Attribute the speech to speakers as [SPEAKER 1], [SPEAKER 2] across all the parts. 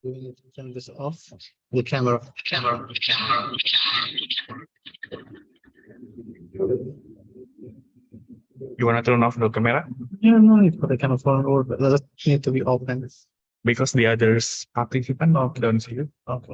[SPEAKER 1] Do we need to turn this off? The camera.
[SPEAKER 2] You want to turn off the camera?
[SPEAKER 1] Yeah, no need for the camera phone, or does it need to be open?
[SPEAKER 2] Because the others participant don't see you.
[SPEAKER 1] Okay.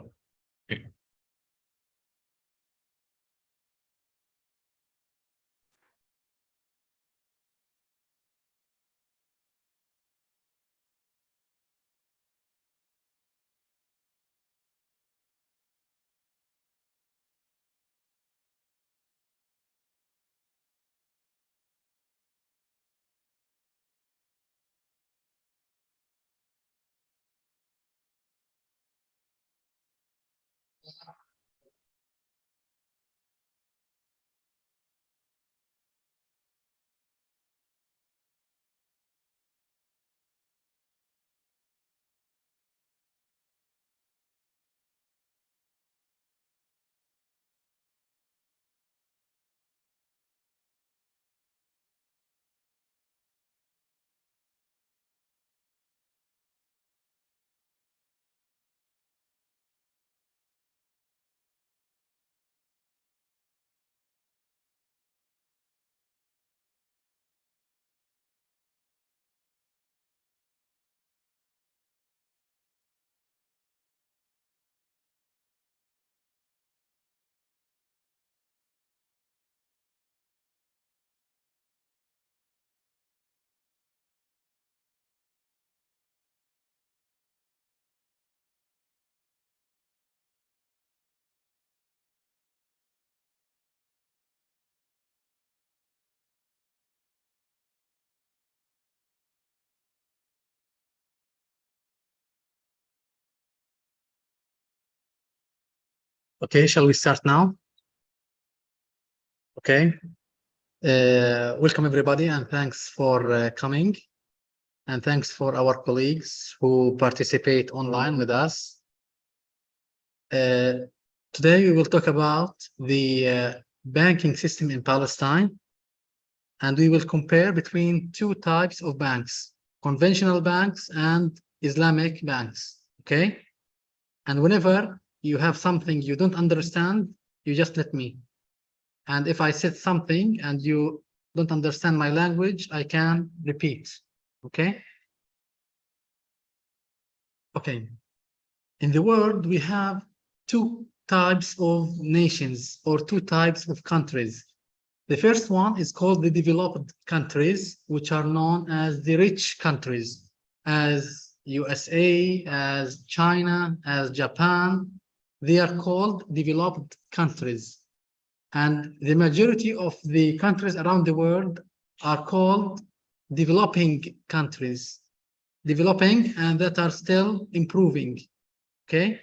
[SPEAKER 1] Okay, shall we start now? Okay. Welcome everybody, and thanks for coming. And thanks for our colleagues who participate online with us. Today we will talk about the banking system in Palestine, and we will compare between two types of banks, conventional banks and Islamic banks, okay? And whenever you have something you don't understand, you just let me. And if I said something and you don't understand my language, I can repeat, okay? Okay. In the world, we have two types of nations or two types of countries. The first one is called the developed countries, which are known as the rich countries, as USA, as China, as Japan. They are called developed countries. And the majority of the countries around the world are called developing countries, developing and that are still improving, okay?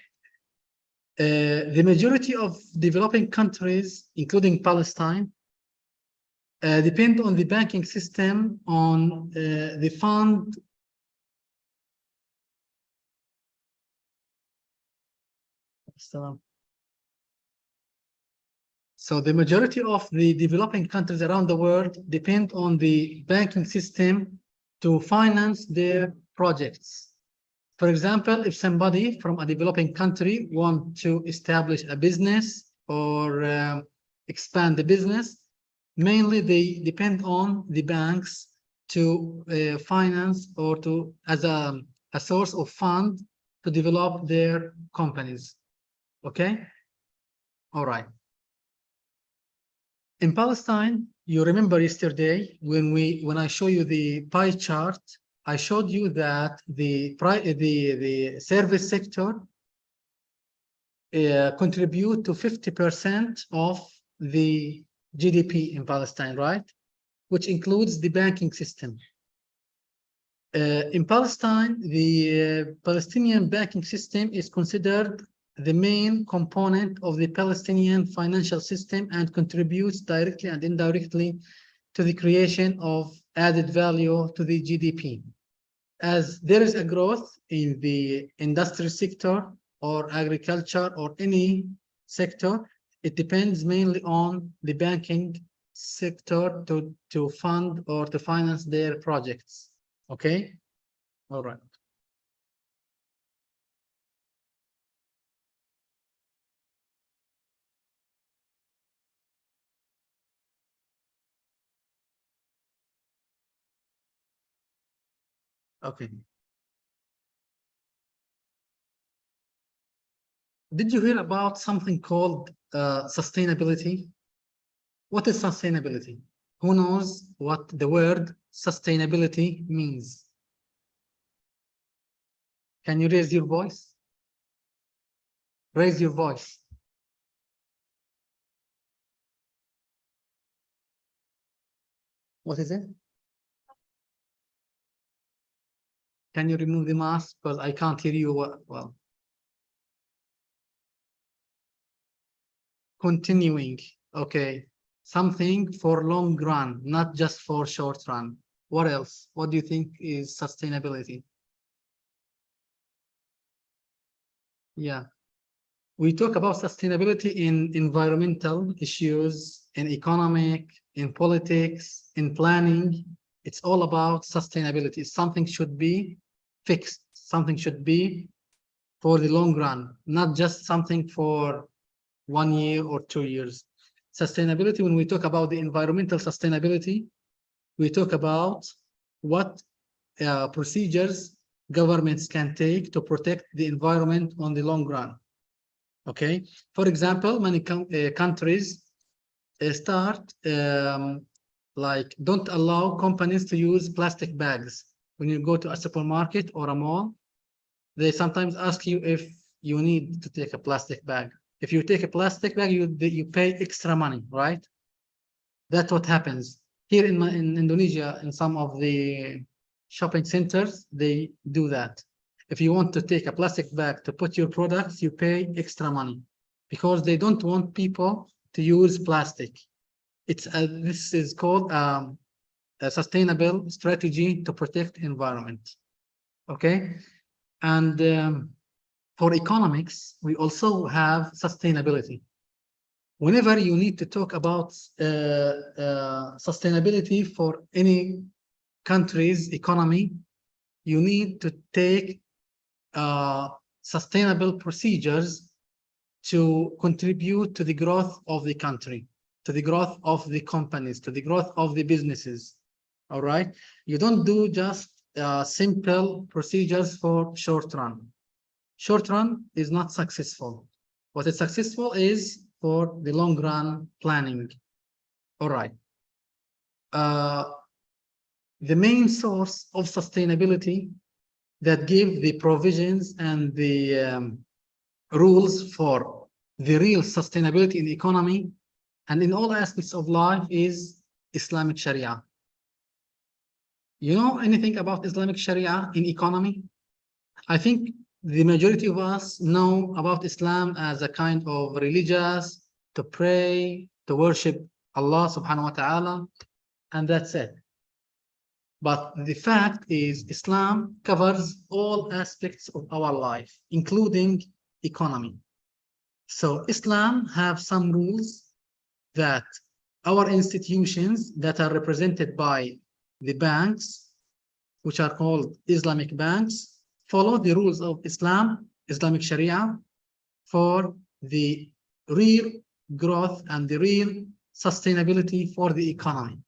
[SPEAKER 1] The majority of developing countries, including Palestine, depend on the banking system, on the fund. So the majority of the developing countries around the world depend on the banking system to finance their projects. For example, if somebody from a developing country wants to establish a business or expand the business, mainly they depend on the banks to finance or to as a source of fund to develop their companies. Okay? All right. In Palestine, you remember yesterday when I show you the pie chart, I showed you that the service sector contribute to 50% of the GDP in Palestine, right? Which includes the banking system. In Palestine, the Palestinian banking system is considered the main component of the Palestinian financial system and contributes directly and indirectly to the creation of added value to the GDP. As there is a growth in the industry sector or agriculture or any sector, it depends mainly on the banking sector to fund or to finance their projects. Okay? All right. Okay. Did you hear about something called sustainability? What is sustainability? Who knows what the word sustainability means? Can you raise your voice? Raise your voice. What is it? Can you remove the mask? Because I can't hear you well. Continuing. Okay. Something for long run, not just for short run. What else? What do you think is sustainability? Yeah. We talk about sustainability in environmental issues, in economic, in politics, in planning. It's all about sustainability. Something should be fixed. Something should be for the long run, not just something for 1 year or 2 years. Sustainability, when we talk about the environmental sustainability, we talk about what procedures governments can take to protect the environment on the long run. Okay, for example, many countries start like don't allow companies to use plastic bags. When you go to a supermarket or a mall, they sometimes ask you if you need to take a plastic bag. If you take a plastic bag, you pay extra money, right? That's what happens here in Indonesia. In some of the shopping centers, they do that. If you want to take a plastic bag to put your products, you pay extra money because they don't want people to use plastic. This is called a sustainable strategy to protect environment. Okay, and for economics, we also have sustainability. Whenever you need to talk about sustainability for any country's economy, you need to take sustainable procedures to contribute to the growth of the country, to the growth of the companies, to the growth of the businesses. All right. You don't do just simple procedures for short run. Short run is not successful. What is successful is for the long run planning. All right. The main source of sustainability that give the provisions and the rules for the real sustainability in the economy and in all aspects of life is Islamic Sharia. You know anything about Islamic Sharia in economy? I think the majority of us know about Islam as a kind of religious, to pray, to worship Allah subhanahu wa ta'ala, and that's it. But the fact is Islam covers all aspects of our life, including economy. So Islam have some rules that our institutions that are represented by the banks, which are called Islamic banks, follow the rules of Islam, Islamic Sharia, for the real growth and the real sustainability for the economy.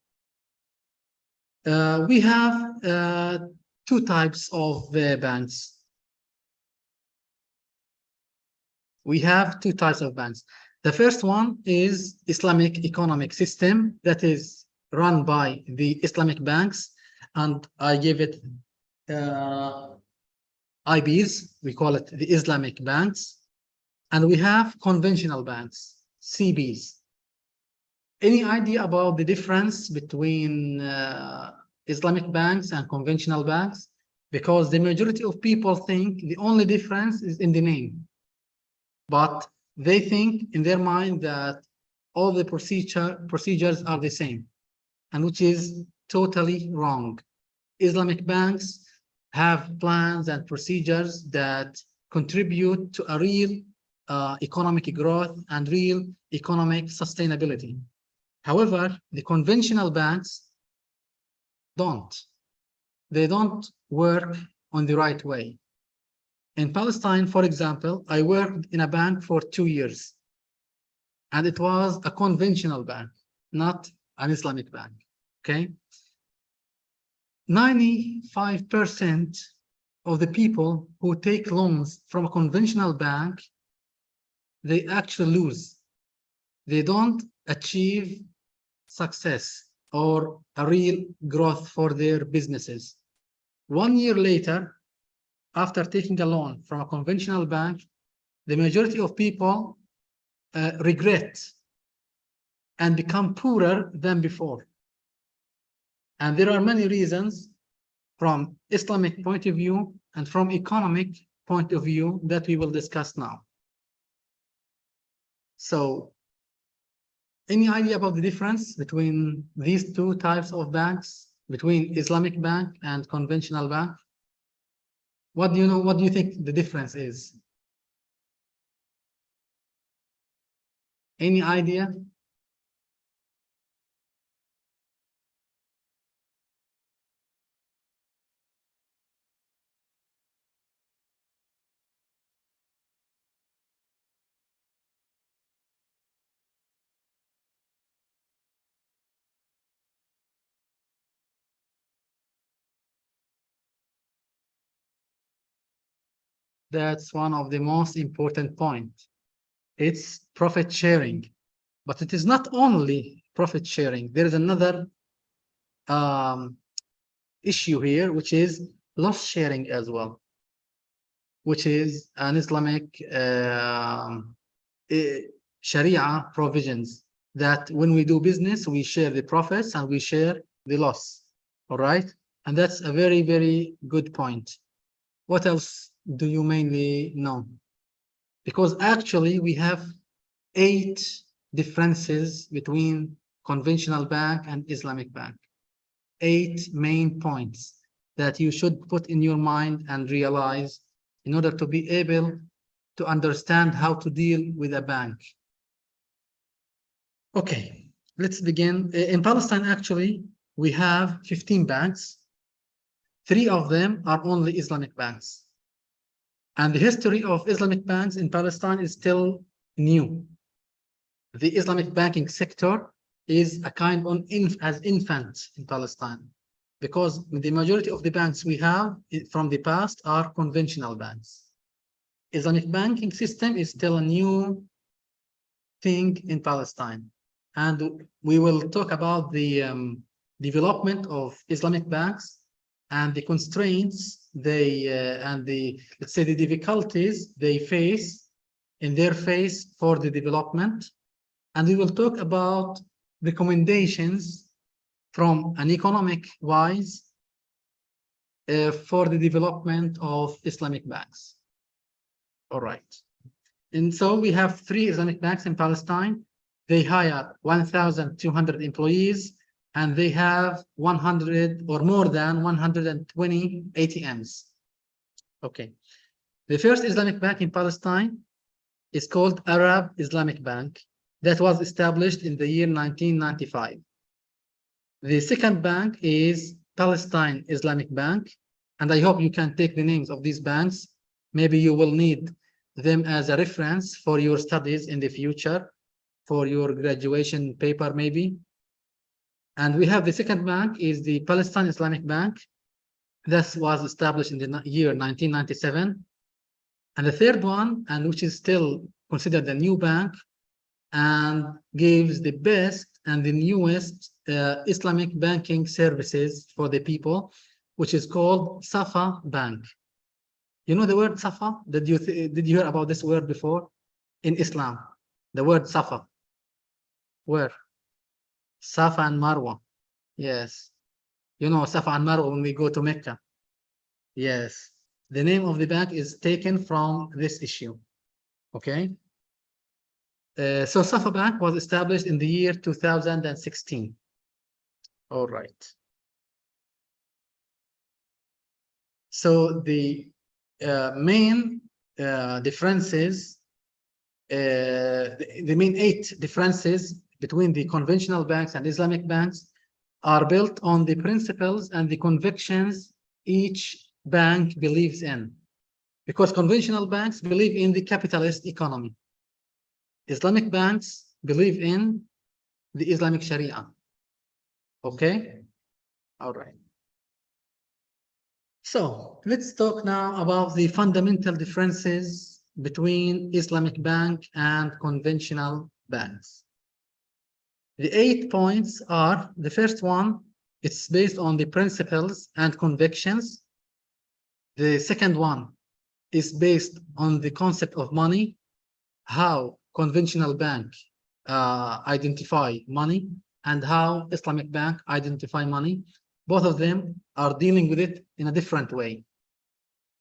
[SPEAKER 1] We have two types of banks. We have two types of banks. The first one is Islamic economic system that is run by the Islamic banks, and I give it IBs, we call it the Islamic banks, and we have conventional banks, CBs. Any idea about the difference between Islamic banks and conventional banks? Because the majority of people think the only difference is in the name. But they think in their mind that all the procedures are the same, and which is totally wrong. Islamic banks have plans and procedures that contribute to a real economic growth and real economic sustainability. However, the conventional banks don't. They don't work on the right way. In Palestine, for example, I worked in a bank for 2 years, and it was a conventional bank, not an Islamic bank, okay? 95% of the people who take loans from a conventional bank, they actually lose. They don't achieve success or a real growth for their businesses. 1 year later, after taking a loan from a conventional bank, the majority of people regret and become poorer than before. And there are many reasons from Islamic point of view and from economic point of view that we will discuss now. So, any idea about the difference between these two types of banks, between Islamic bank and conventional bank? What do you know? What do you think the difference is? Any idea? That's one of the most important points. It's profit sharing, but it is not only profit sharing. There is another issue here, which is loss sharing as well, which is an Islamic Sharia provisions that when we do business, we share the profits and we share the loss. All right. And that's a very, very good point. What else do you mainly know? Because actually we have 8 differences between conventional bank and Islamic bank. 8 main points that you should put in your mind and realize in order to be able to understand how to deal with a bank. Okay, let's begin. In Palestine, actually, we have 15 banks. 3 of them are only Islamic banks. And the history of Islamic banks in Palestine is still new. The Islamic banking sector is a kind of as infant in Palestine, because the majority of the banks we have from the past are conventional banks. Islamic banking system is still a new thing in Palestine. And we will talk about the development of Islamic banks and the constraints they and the, let's say, the difficulties they face in their phase for the development. And we will talk about recommendations from an economic wise for the development of Islamic banks. All right. And so we have 3 Islamic banks in Palestine. They hire 1,200 employees, and they have 100 or more than 120 ATMs. Okay. The first Islamic bank in Palestine is called Arab Islamic Bank, that was established in the year 1995. The second bank is Palestine Islamic Bank, and I hope you can take the names of these banks. Maybe you will need them as a reference for your studies in the future, for your graduation paper maybe. And we have the second bank is the Palestine Islamic Bank. This was established in the year 1997. And the third one, and which is still considered a new bank and gives the best and the newest Islamic banking services for the people, which is called Safa Bank. You know the word Safa? Did you hear about this word before? In Islam, the word Safa. Where? Safa and Marwa. Yes. You know Safa and Marwa when we go to Mecca. Yes. The name of the bank is taken from this issue. Okay. So Safa Bank was established in the year 2016. All right. So the main differences, the main 8 differences between the conventional banks and Islamic banks are built on the principles and the convictions each bank believes in. Because conventional banks believe in the capitalist economy. Islamic banks believe in the Islamic Sharia. Okay? All right. So let's talk now about the fundamental differences between Islamic bank and conventional banks. The 8 points are, the first one, it's based on the principles and convictions. The second one is based on the concept of money, how conventional bank identify money and how Islamic bank identify money. Both of them are dealing with it in a different way.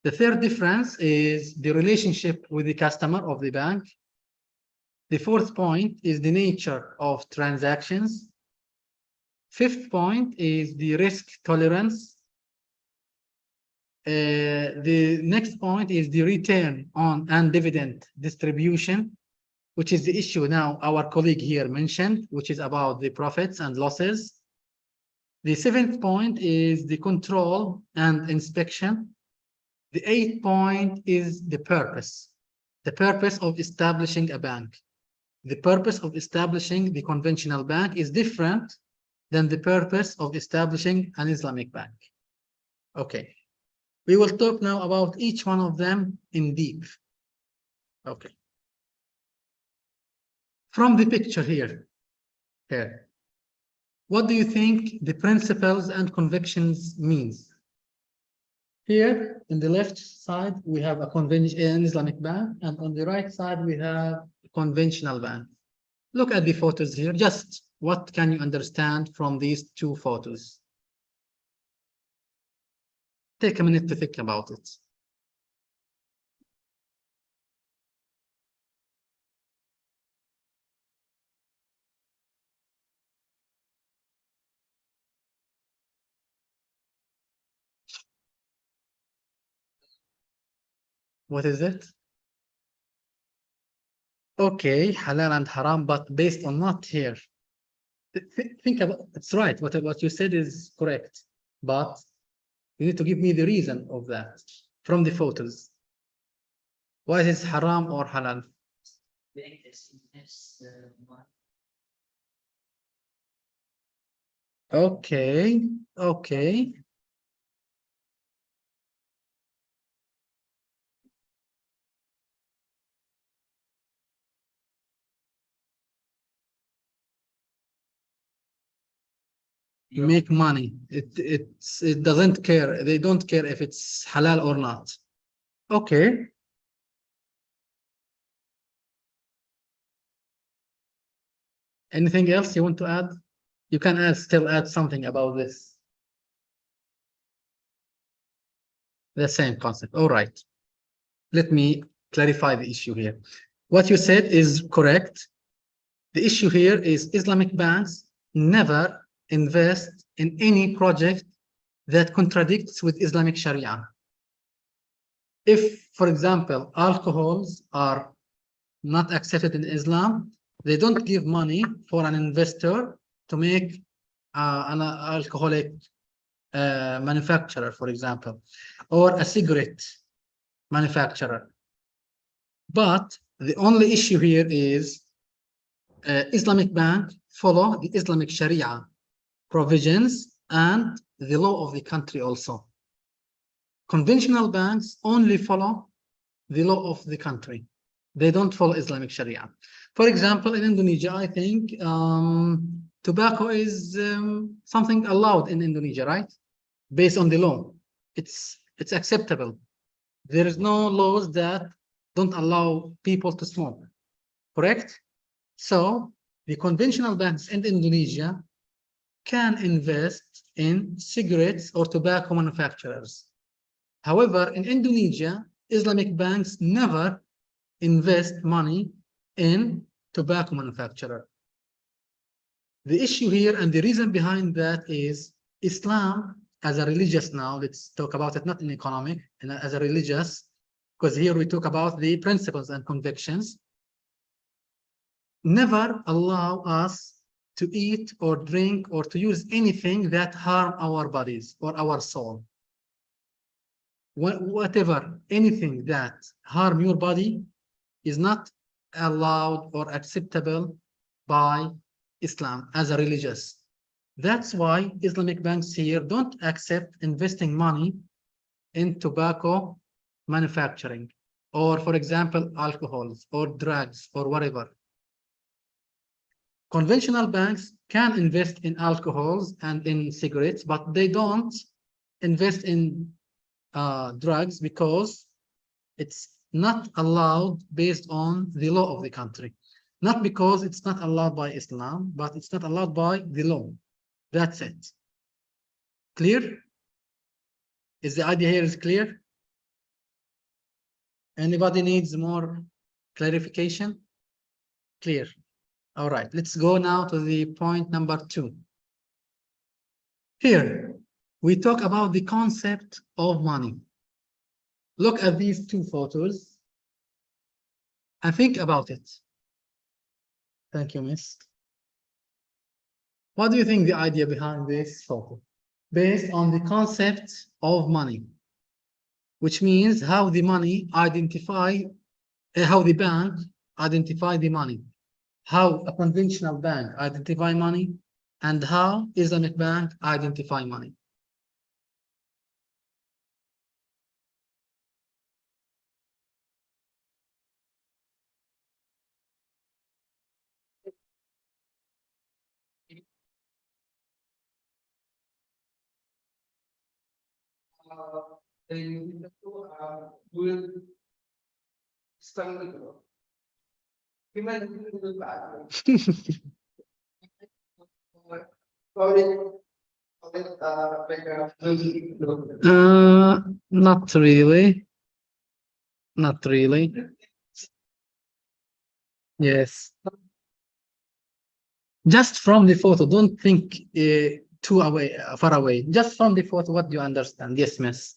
[SPEAKER 1] The third difference is the relationship with the customer of the bank. The fourth point is the nature of transactions. Fifth point is the risk tolerance. The next point is the return on and dividend distribution, which is the issue now our colleague here mentioned, which is about the profits and losses. The seventh point is the control and inspection. The eighth point is the purpose of establishing a bank. The purpose of establishing the conventional bank is different than the purpose of establishing an Islamic bank. Okay. We will talk now about each one of them in deep. Okay. From the picture here, what do you think the principles and convictions means? Here, in the left side, we have an Islamic bank, and on the right side, we have a conventional bank. Look at the photos here. Just what can you understand from these two photos? Take a minute to think about it. What is it? Okay, halal and haram, but based on not here. Think about it's right. What you said is correct, but you need to give me the reason of that from the photos. Why is it haram or halal? Okay, okay. Make money. It doesn't care. They don't care if it's halal or not. Okay. Anything else you want to add? You can still add something about this. The same concept. All right. Let me clarify the issue here. What you said is correct. The issue here is Islamic banks never invest in any project that contradicts with Islamic Sharia. If, for example, alcohols are not accepted in Islam, they don't give money for an investor to make an alcoholic manufacturer, for example, or a cigarette manufacturer. But the only issue here is Islamic bank follow the Islamic Sharia provisions and the law of the country also. Conventional banks only follow the law of the country. They don't follow Islamic Sharia. For example, in Indonesia, I think tobacco is something allowed in Indonesia, right? Based on the law, it's acceptable. There is no laws that don't allow people to smoke, correct? So the conventional banks in Indonesia can invest in cigarettes or tobacco manufacturers. However, in Indonesia, Islamic banks never invest money in tobacco manufacturer. The issue here and the reason behind that is Islam as a religious now, let's talk about it not in economic, and as a religious, because here we talk about the principles and convictions, never allow us to eat or drink or to use anything that harm our bodies or our soul. Whatever, anything that harm your body is not allowed or acceptable by Islam as a religious. That's why Islamic banks here don't accept investing money in tobacco manufacturing, or for example, alcohols or drugs or whatever. Conventional banks can invest in alcohols and in cigarettes, but they don't invest in drugs because it's not allowed based on the law of the country. Not because it's not allowed by Islam, but it's not allowed by the law. That's it. Clear? Is the idea here is clear? Anybody needs more clarification? Clear. All right, let's go now to the point number 2. Here, we talk about the concept of money. Look at these 2 photos and think about it. Thank you, miss. What do you think the idea behind this photo? Based on the concept of money, which means how the money identify, how the bank identify the money, how a conventional bank identify money, and how Islamic bank identify money. Not really. Not really. Yes. Just from the photo, don't think too away, far away. Just from the photo, what do you understand? Yes, miss.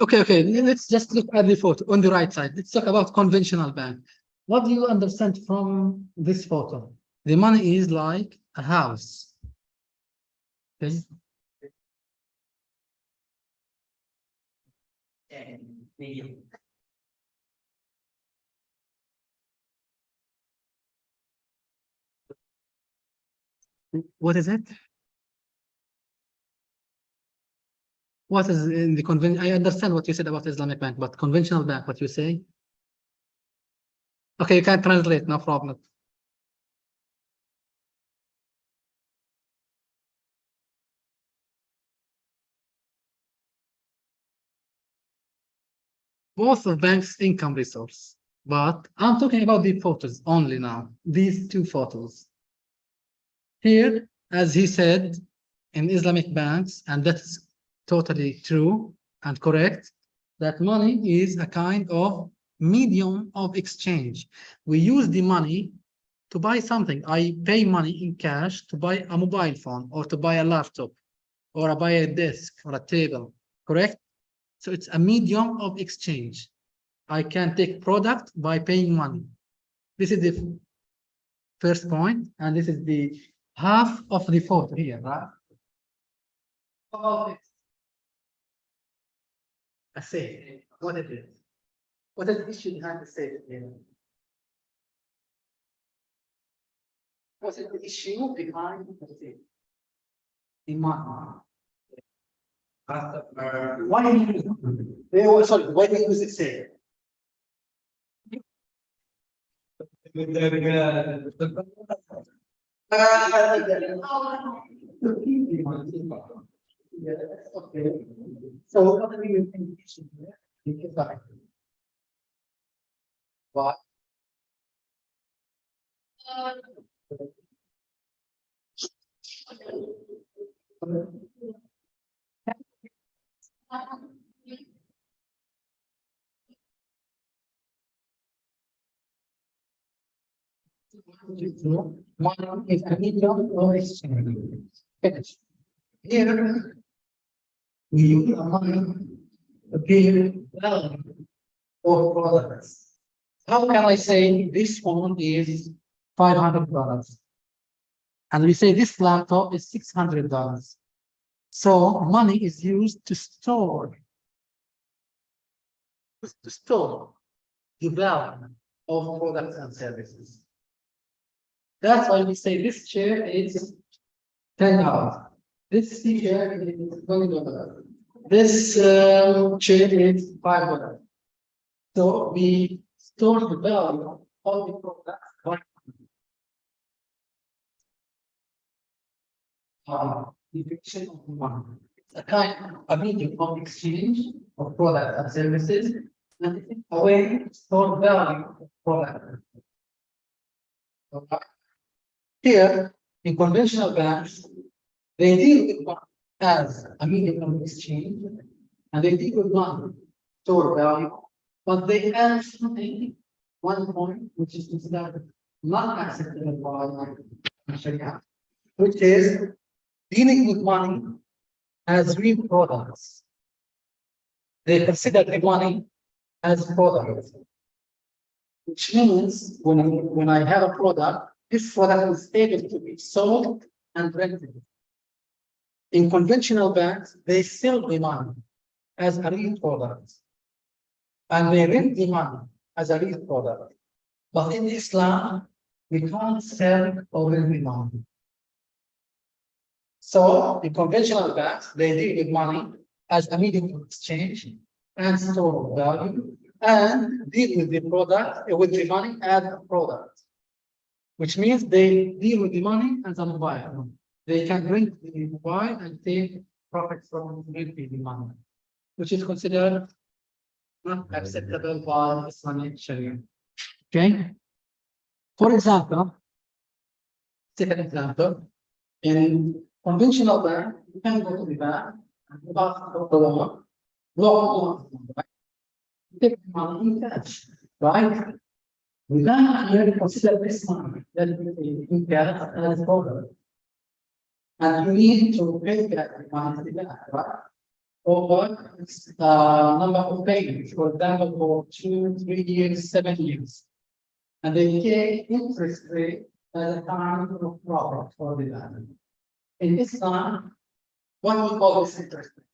[SPEAKER 1] Okay, let's just look at the photo on the right side. Let's talk about conventional bank. What do you understand from this photo? The money is like a house. Okay. What is it? What is in the convention? I understand what you said about Islamic bank, but conventional bank, what you say? Okay, you can translate, no problem. Both of banks' income resource, but I'm talking about the photos only now. These 2 photos. Here, as he said, in Islamic banks, and that's totally true and correct, that money is a kind of medium of exchange. We use the money to buy something. I pay money in cash to buy a mobile phone or to buy a laptop or to buy a desk or a table, correct? So it's a medium of exchange. I can take product by paying money. This is the first point, and this is the half of the photo here, right? A safe. What it is? What is the issue behind the safe here? What is the issue behind the safe? The money. Why do you sorry, why do you use the safe? Okay. So what do you think? What? One is a medium of exchange. Finish. Here, we use money to pay well of products. How can I say this phone is $500? And we say this laptop is $600. So money is used to store the value of products and services. That's why we say this chair is $10. This chair is $20. This chair is $5. So we store the value of the product by division of money. It's a kind of medium of exchange of products and services, and it's a way to store value of product. Okay. Here, in conventional banks, they deal with money as a medium of exchange, and they deal with money store value, but they add something, one point, which is considered not acceptable by Sharia, which is dealing with money as real products. They consider the money as products, which means when I have a product, this product is able to be sold and rented. In conventional banks, they sell the money as a real product, and they rent the money as a real product. But in Islam, we can't sell or rent the money. So in conventional banks, they deal with money as a medium of exchange and store of value, and deal with the product with the money as a product, which means they deal with the money as a mobile. They can rent the mobile and take profits from renting the money, which is considered not acceptable by Islamic Sharia. Okay. For example, second example, in conventional bank, you can go to the bank and ask for the loan, take money in cash, right? We then here consider this money that in cash as a product. And you need to pay that money to the bank, right? Or number of payments, for example, for 2, 3 years, 7 years. And they pay interest rate as a time of profit for the bank. In Islam, what we call this interest rate?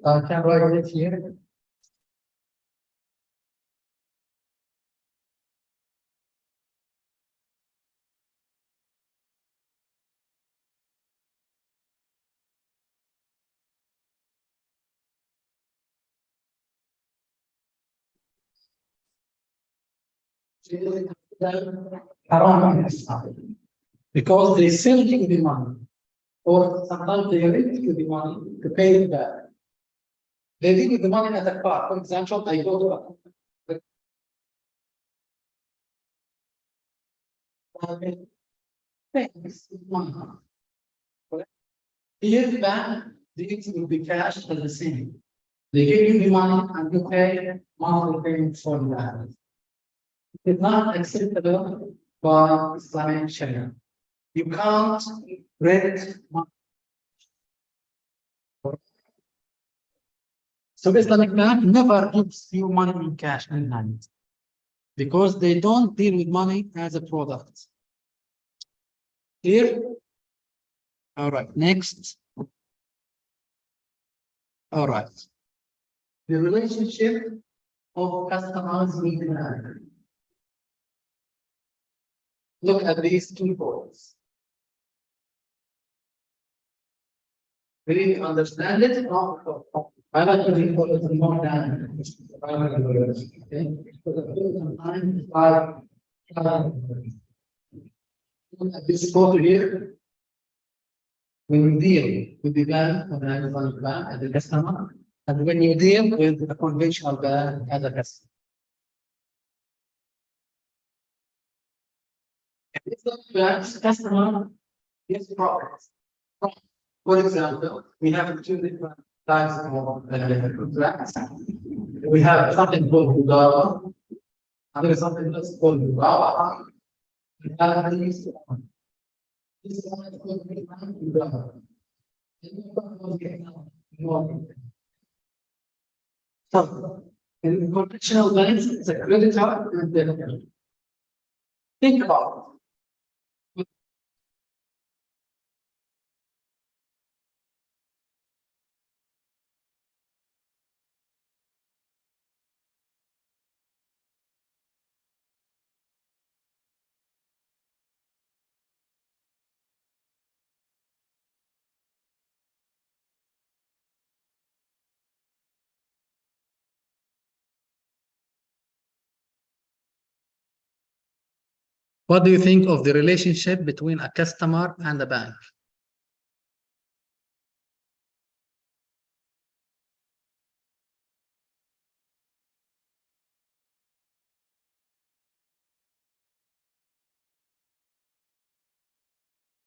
[SPEAKER 1] Can I write it here? Haram in Islam, because they sell you the money, or sometimes they rent you the money to pay it back. They deal with the money as a car. For example, I go to here the bank, the interest will be cash as the same. They give you the money and you pay monthly payments for that. It's not acceptable by Islamic Sharia. You can't rent money. So Islamic bank never gives you money in cash in hand, because they don't deal with money as a product. Clear? All right, next. All right. The relationship of customers with the bank. Look at these two points. Really understand it? I like to read for it more than okay. Look at this photo here. When you deal with the bank, an Islamic bank as a customer, and when you deal with a conventional bank as a customer. Islamic bank's customer gets profits. For example, we have two different types of contracts. We have something called Dababseh, and there is something else called Dababseh. So, in conventional banks, it's a credit card and debit card. Think about what do you think of the relationship between a customer and a bank?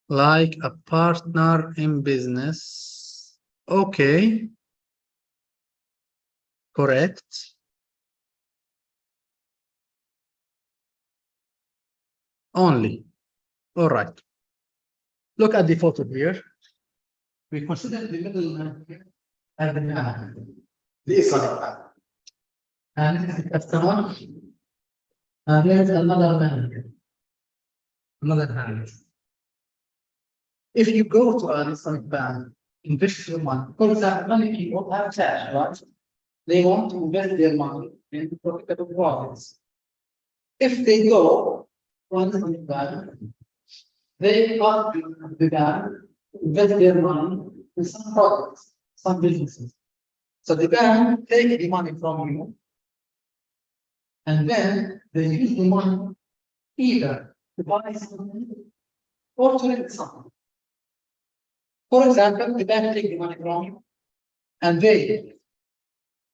[SPEAKER 1] Like a partner in business. Okay, correct. Only. All right. Look at the photo here. We consider the middleman as the man, the Islamic man. And this is the customer. And there's another man, another hand. If you go to an Islamic bank, invest your money. For example, many people have cash, right? They want to invest their money in profitable profits. If they go to an Islamic bank, they ask the bank to invest their money in some products, some businesses. So the bank take the money from you, and then they use the money either to buy something or to rent something. For example, the bank take the money from you and they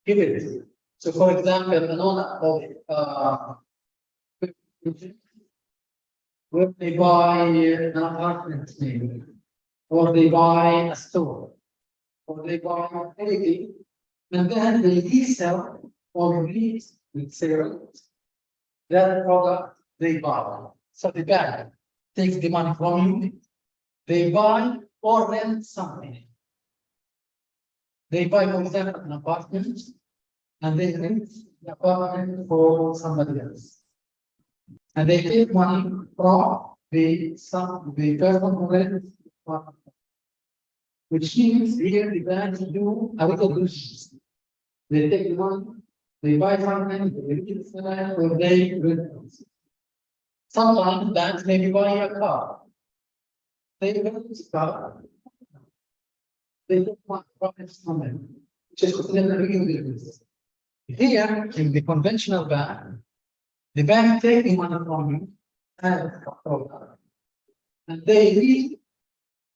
[SPEAKER 1] give it. So, for example, an owner of where they buy an apartment, maybe, or they buy a store, or they buy anything, and then they resell or resell that product they buy. So the bank takes the money from you, they buy or rent something. They buy, for example, an apartment, and they rent the apartment for somebody else. And they take money from the person who rents the apartment. Which means here the banks do a little business. They take the money, they buy something, they resell it, or they rent it. Sometimes banks maybe buy a car. They rent this car. They don't want profits from it, which is considered a real business. Here, in the conventional bank, the bank taking money from you and they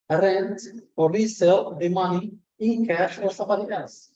[SPEAKER 1] rent or resell the money in cash for somebody else.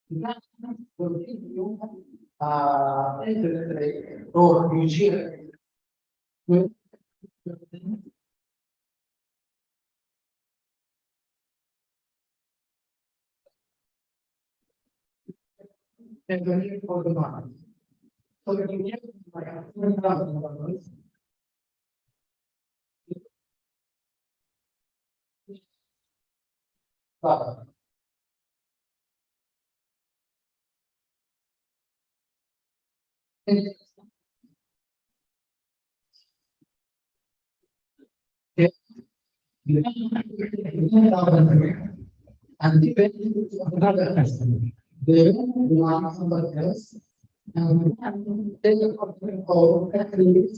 [SPEAKER 1] That will give you interest rate or Nigeria with and the need for the money. So you can get like $1,000. But And depending on another person, they want somebody else, and they or actually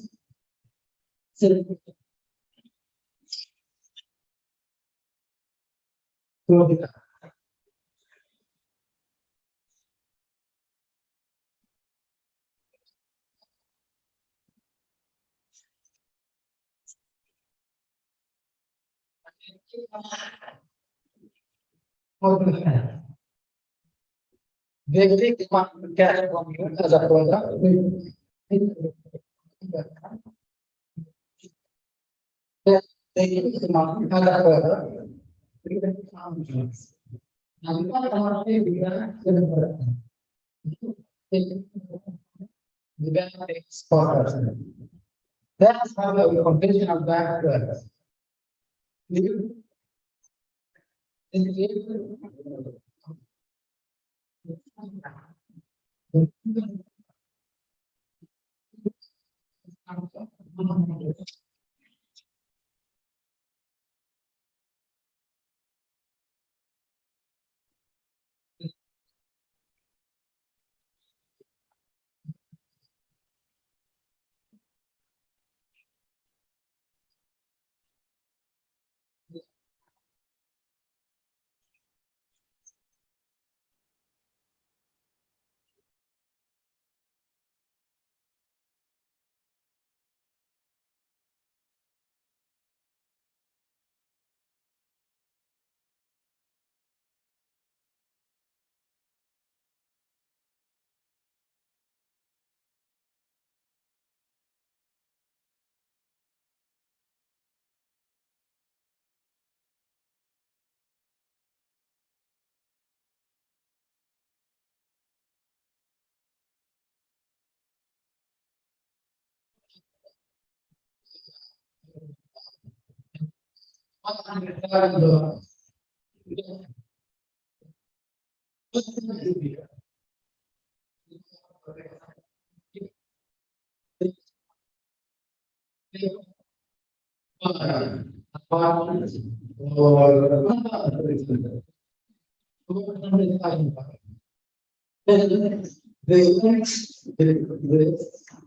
[SPEAKER 1] they take one cash from you as a product. They take the money as a product. And the bank takes part. That's how the conventional bank works.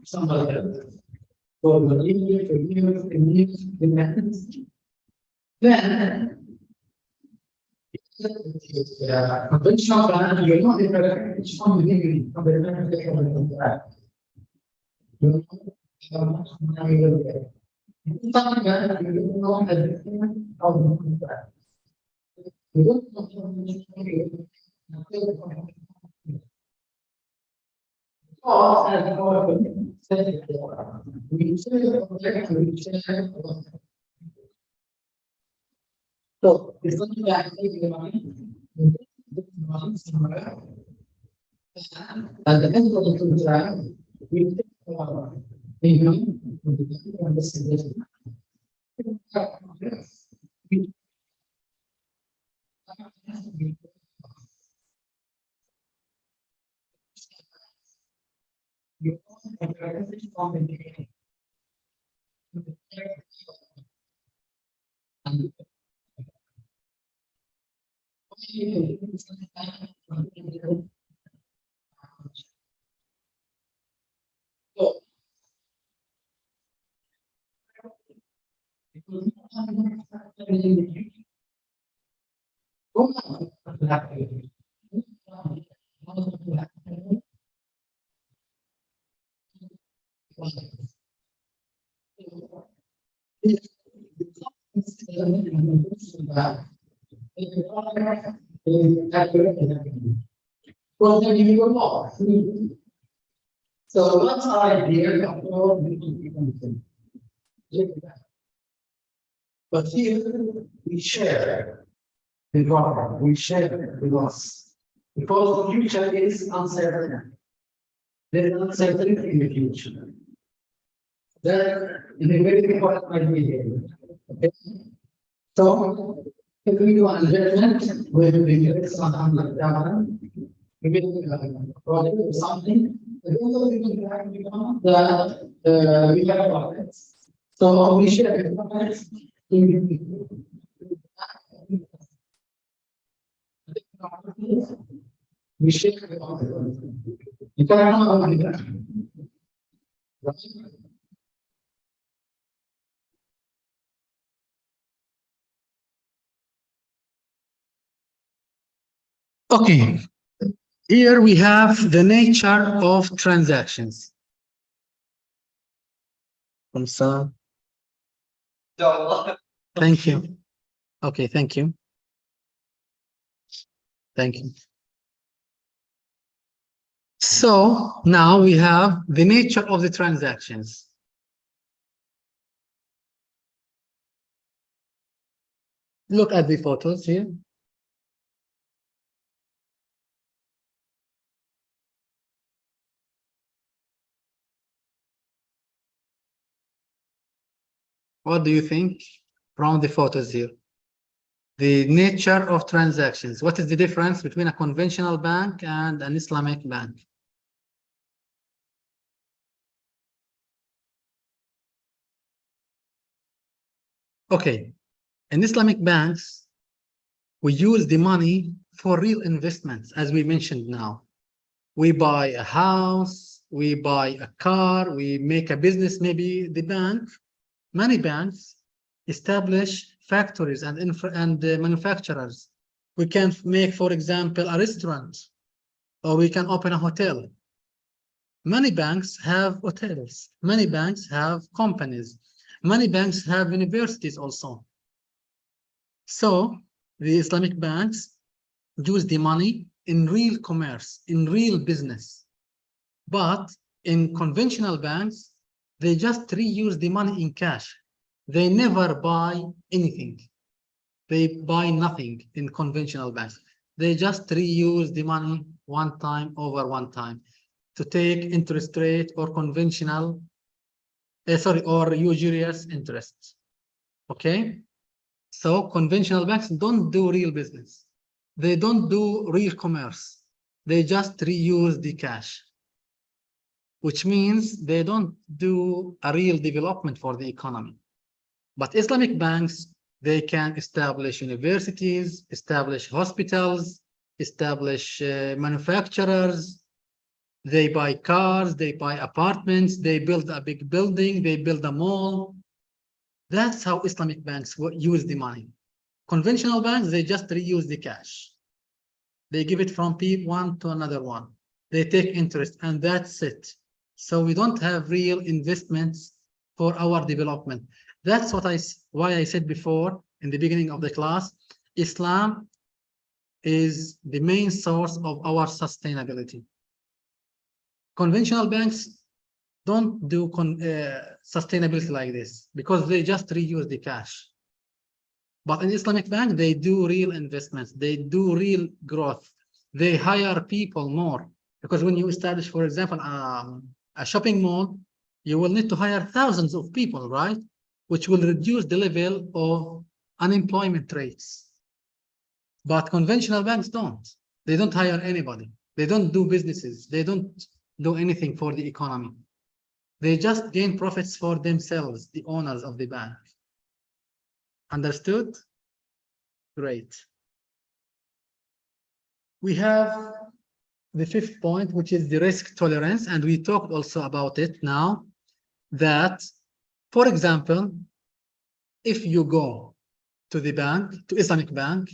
[SPEAKER 1] Somebody else. So the then conventional plan, you're not in each one within the so it's not that the money somewhere. At the end of the time, we take income from the suggestion. Well, then you go off. So what's our idea of all but here we share the problem, we share the loss. Because the future is uncertain. There is uncertainty in the future. That is a very important idea. Okay. So if we do an adjustment with the US $100, something, the we have profits. So we share the profits we share the profits. You can Okay, here we have the nature of transactions. Thank you. Okay, thank you. Thank you. So now we have the nature of the transactions. Look at the photos here. What do you think from the photos here? The nature of transactions. What is the difference between a conventional bank and an Islamic bank? Okay, in Islamic banks, we use the money for real investments, as we mentioned now. We buy a house, we buy a car, we make a business, maybe the bank. Many banks establish factories and manufacturers. We can make, for example, a restaurant, or we can open a hotel. Many banks have hotels. Many banks have companies. Many banks have universities also. So the Islamic banks use the money in real commerce, in real business. But in conventional banks, they just reuse the money in cash. They never buy anything. They buy nothing in conventional banks. They just reuse the money one time over one time to take interest rate or conventional, or usurious interest. Okay? So conventional banks don't do real business. They don't do real commerce. They just reuse the cash, which means they don't do a real development for the economy. But Islamic banks, they can establish universities, establish hospitals, establish manufacturers. They buy cars, they buy apartments, they build a big building, they build a mall. That's how Islamic banks use the money. Conventional banks, they just reuse the cash. They give it from one to another one. They take interest, and that's it. So we don't have real investments for our development. That's why I said before in the beginning of the class, Islam is the main source of our sustainability. Conventional banks don't do sustainability like this because they just reuse the cash. But in Islamic bank, they do real investments. They do real growth. They hire people more because when you establish, for example, a shopping mall, you will need to hire thousands of people, right? Which will reduce the level of unemployment rates. But conventional banks don't. They don't hire anybody. They don't do businesses. They don't do anything for the economy. They just gain profits for themselves, the owners of the bank. Understood? Great. We have the fifth point, which is the risk tolerance, and we talked also about it now, that, for example, if you go to the bank, to Islamic bank,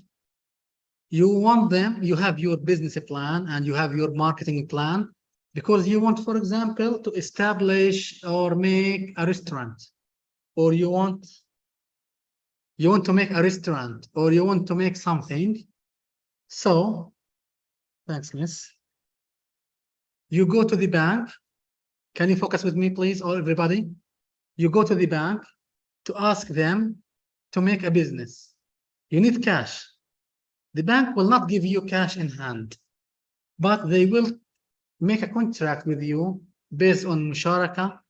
[SPEAKER 1] you have your business plan and you have your marketing plan because you want, for example, to establish or make a restaurant, or you want to make a restaurant, or you want to make something. So, thanks, miss. You go to the bank. Can you focus with me, please, or everybody? You go to the bank to ask them to make a business. You need cash. The bank will not give you cash in hand, but they will make a contract with you based on musharaka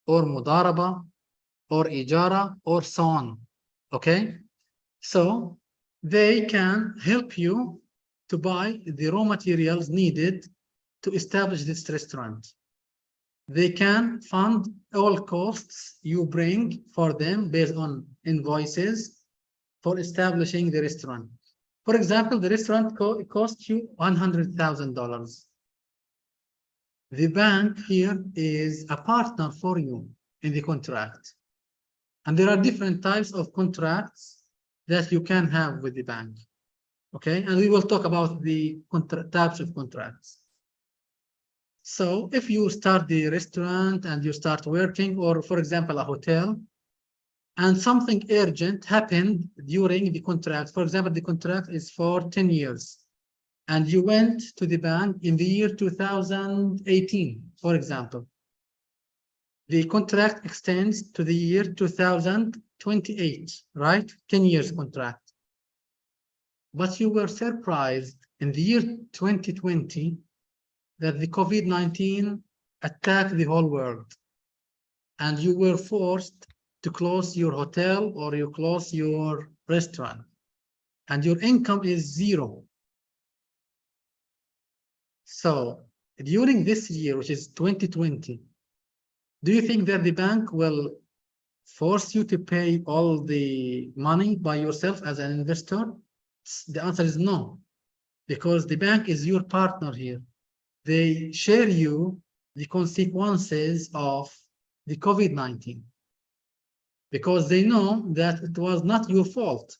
[SPEAKER 1] or mudaraba or ijara or so on. Okay? So they can help you to buy the raw materials needed to establish this restaurant. They can fund all costs you bring for them based on invoices for establishing the restaurant. For example, the restaurant costs you $100,000. The bank here is a partner for you in the contract. And there are different types of contracts that you can have with the bank. Okay, and we will talk about the types of contracts. So if you start the restaurant and you start working, or for example, a hotel, and something urgent happened during the contract, for example, the contract is for 10 years, and you went to the bank in the year 2018, for example, the contract extends to the year 2028, right? 10 years contract. But you were surprised in the year 2020 that the COVID-19 attacked the whole world, and you were forced to close your hotel or you close your restaurant, and your income is zero. So during this year, which is 2020, do you think that the bank will force you to pay all the money by yourself as an investor? The answer is no, because the bank is your partner here. They share you the consequences of the COVID-19 because they know that it was not your fault.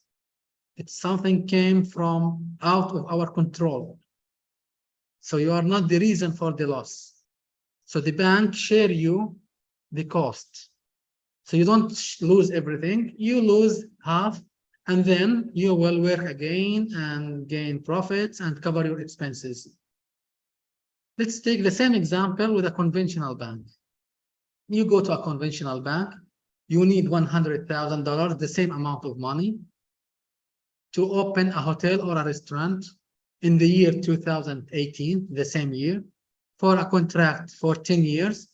[SPEAKER 1] It's something came from out of our control. So you are not the reason for the loss. So the bank share you the cost. So you don't lose everything, you lose half, and then you will work again and gain profits and cover your expenses. Let's take the same example with a conventional bank. You go to a conventional bank, you need $100,000, the same amount of money, to open a hotel or a restaurant in the year 2018, the same year, for a contract for 10 years.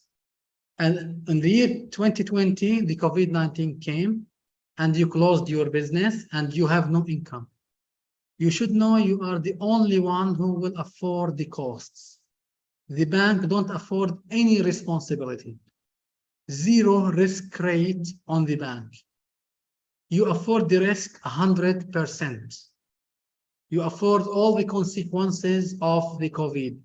[SPEAKER 1] And in the year 2020, the COVID-19 came and you closed your business and you have no income. You should know you are the only one who will afford the costs. The bank don't afford any responsibility. Zero risk rate on the bank. You afford the risk 100%. You afford all the consequences of the COVID.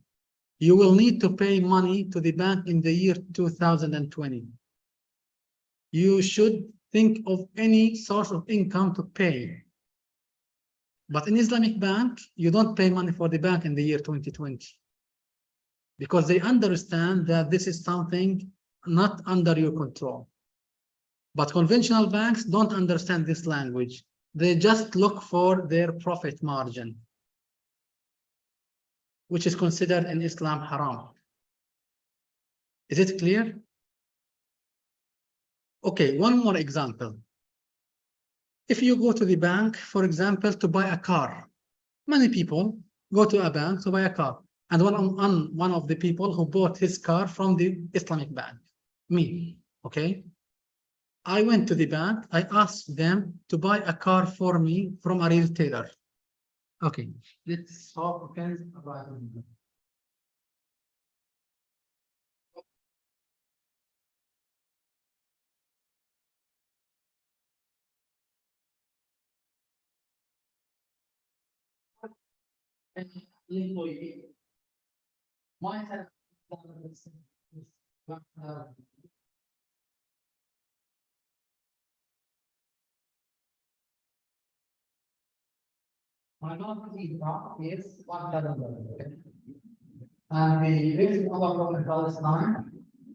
[SPEAKER 1] You will need to pay money to the bank in the year 2020. You should think of any source of income to pay. But in Islamic bank, you don't pay money for the bank in the year 2020 because they understand that this is something not under your control. But conventional banks don't understand this language. They just look for their profit margin, which is considered in Islam haram. Is it clear? Okay, one more example. If you go to the bank, for example, to buy a car, many people go to a bank to buy a car. And one of the people who bought his car from the Islamic bank, me, okay? I went to the bank, I asked them to buy a car for me from a retailer. Okay, let's talk about it. My monthly income is $1,000. And the raising of our Palestine,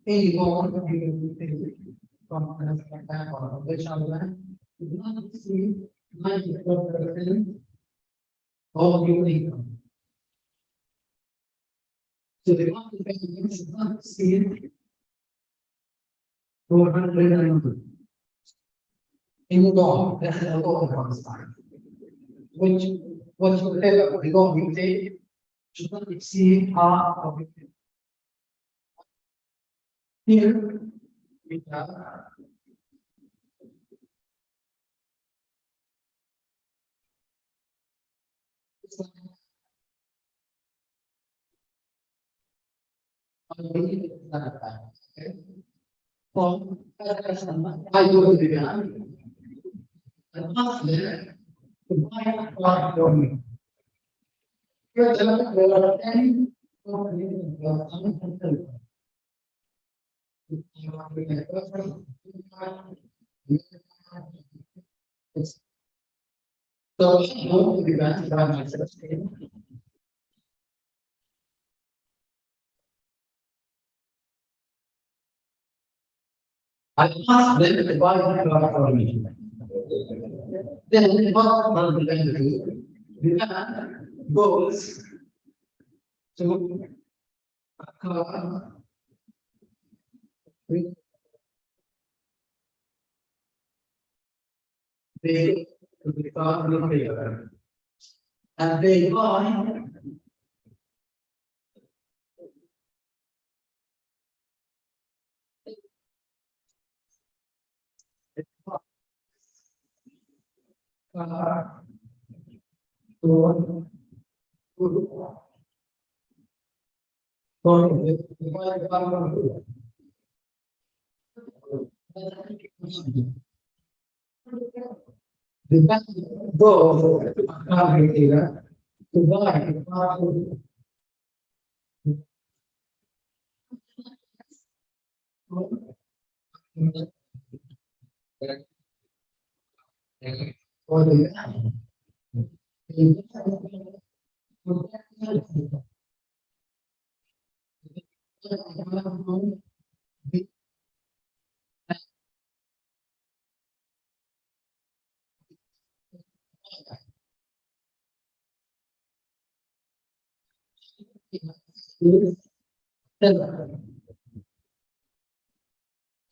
[SPEAKER 1] any loan from a bank or conventional bank, do not exceed 94% of your income. So the monthly payment should not exceed 400 in law. That's the law of Palestine. Which whatever we go we take should not exceed half of it. Here we have I do it and ask them to buy a car for me. There are 10 companies that are uncontrolled. So I know to be granted by myself. I asked them to buy the car for me. Then what are we going to do? The man goes to a car with the car repair and they buy a car the bank goes to a car retailer to buy a car for the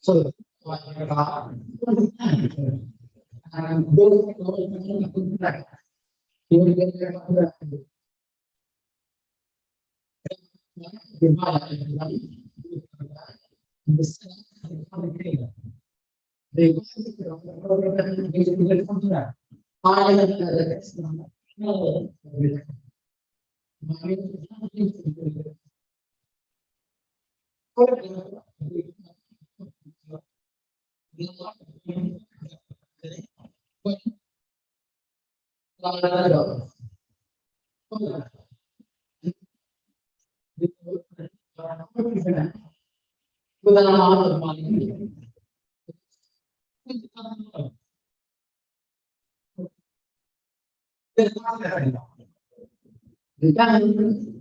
[SPEAKER 1] so and those with an amount of money. The time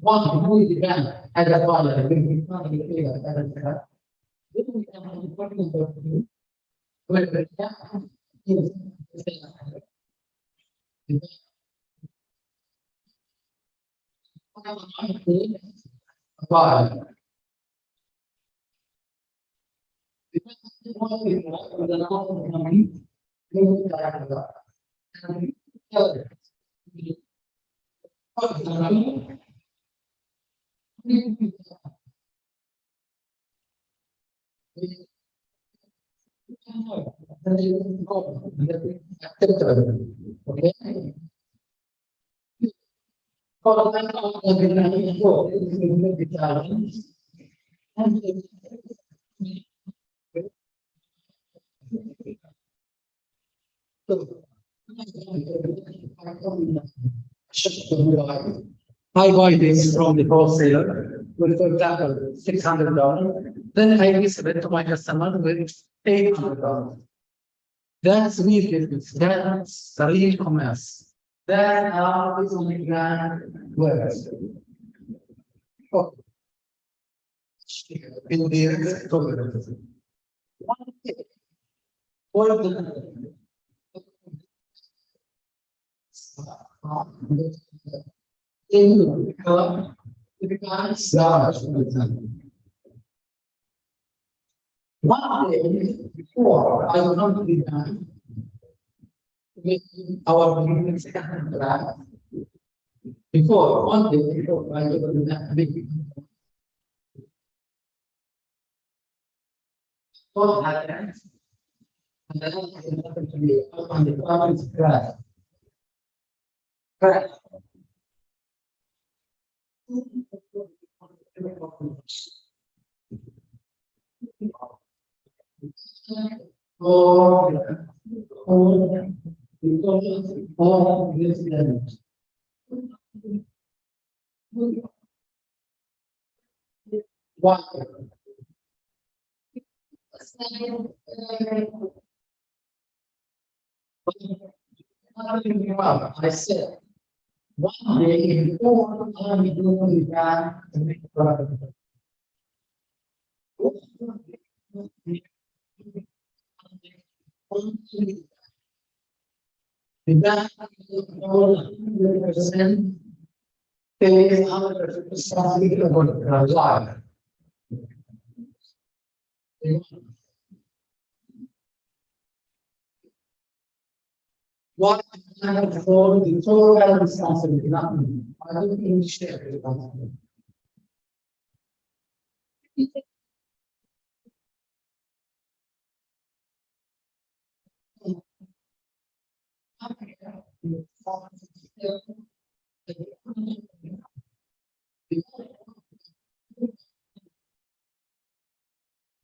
[SPEAKER 1] one who began as a father, when he finally clear as a father, this is an important thing. When the child is a father, because he wants to work with an amount of money, he will try to work. And tell them, what is the money? Okay. Kalau kita dengan itu, itu bicara. I buy this from the wholesaler with, for example, $600. Then I resell it to my customer with $800. That's real business. That's real commerce. That's how Islamic brand works. Oh. In the
[SPEAKER 3] What the one day before I come to be done with our class, before one day before I go to that big what happens, and then happened to me on the province class. Correct. What? I said, one day before I'm doing that to make profit. The bank 100% pays 100% about the life. What kind of for the total responsibility, not me. I don't think share responsibility.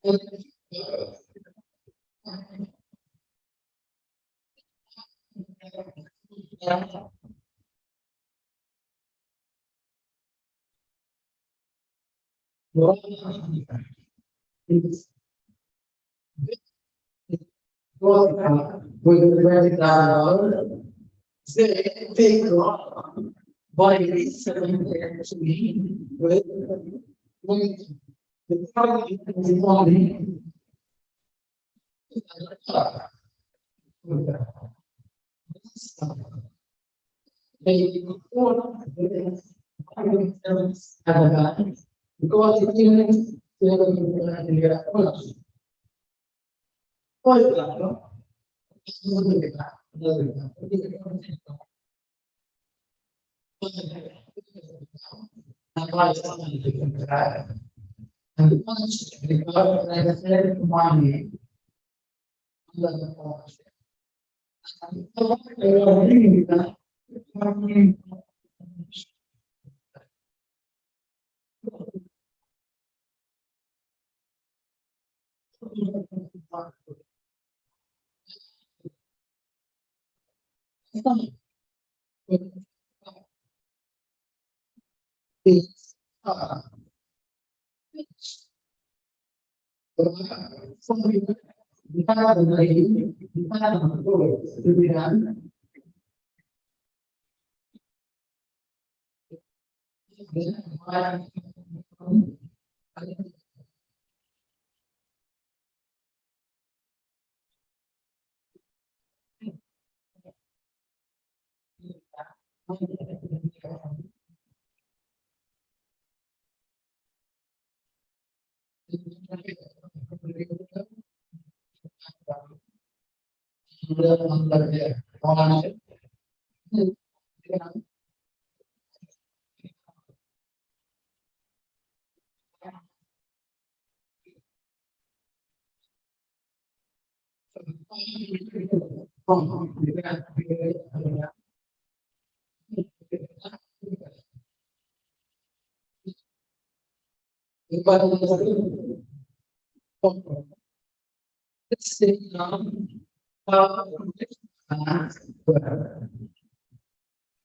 [SPEAKER 3] With the $20,000, they take a lot. But it is selling there to me with the product is money. They afford the because it is in their approach. For example, and the punch because like I said, money under the policy.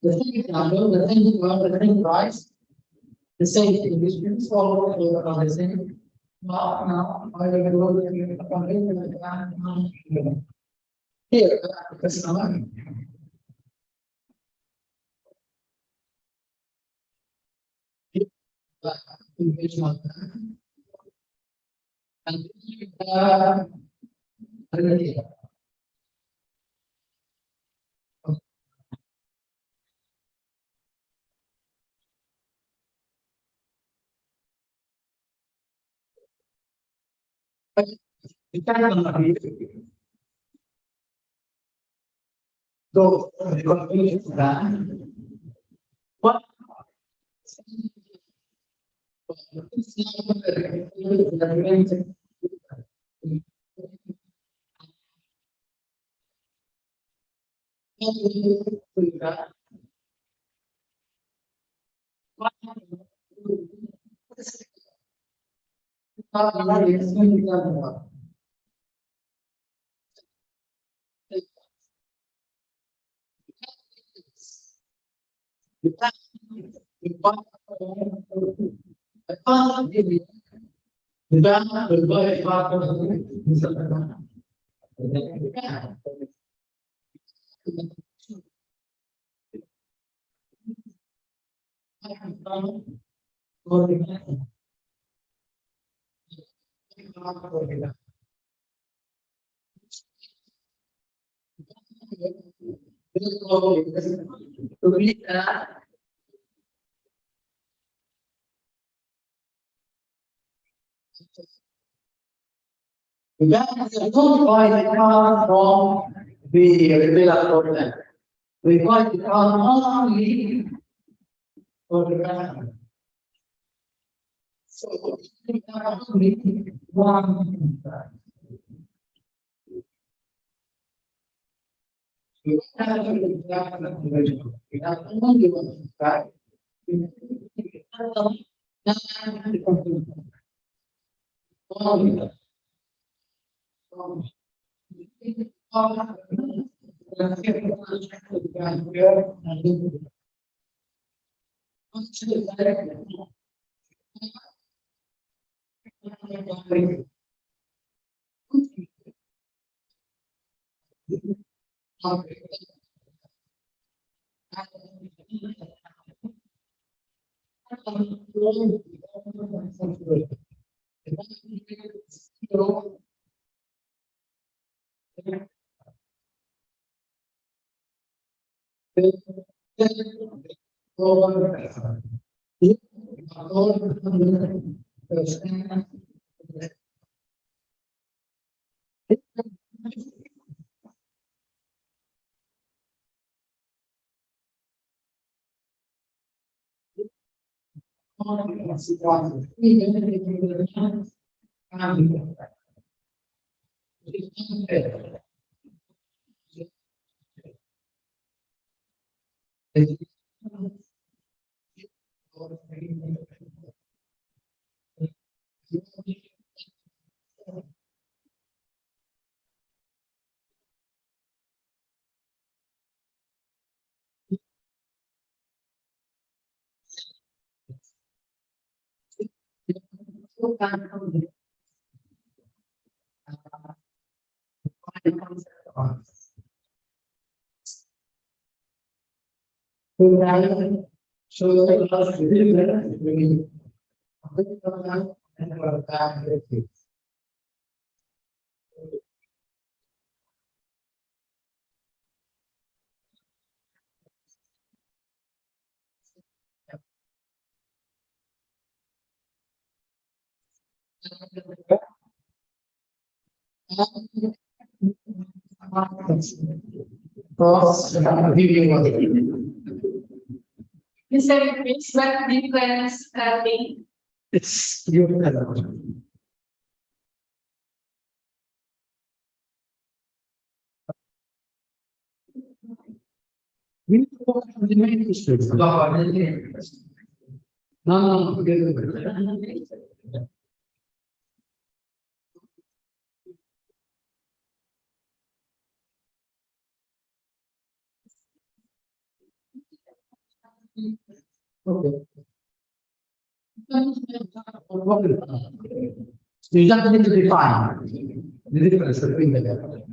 [SPEAKER 3] The thing is, the thing you learn, the thing price, the same thing, which means all the same. Now, I will go to here, because I'm and So, the conclusion is that what don't buy the car from the retailer. We buy the car only for the brand. So we have only one brand. We don't have only one. We have only one brand. We have only
[SPEAKER 4] Mr. Chris, what difference thing?
[SPEAKER 3] It's your we need to focus on the main issues. No, forget it. Okay. So you just need to define the difference between them.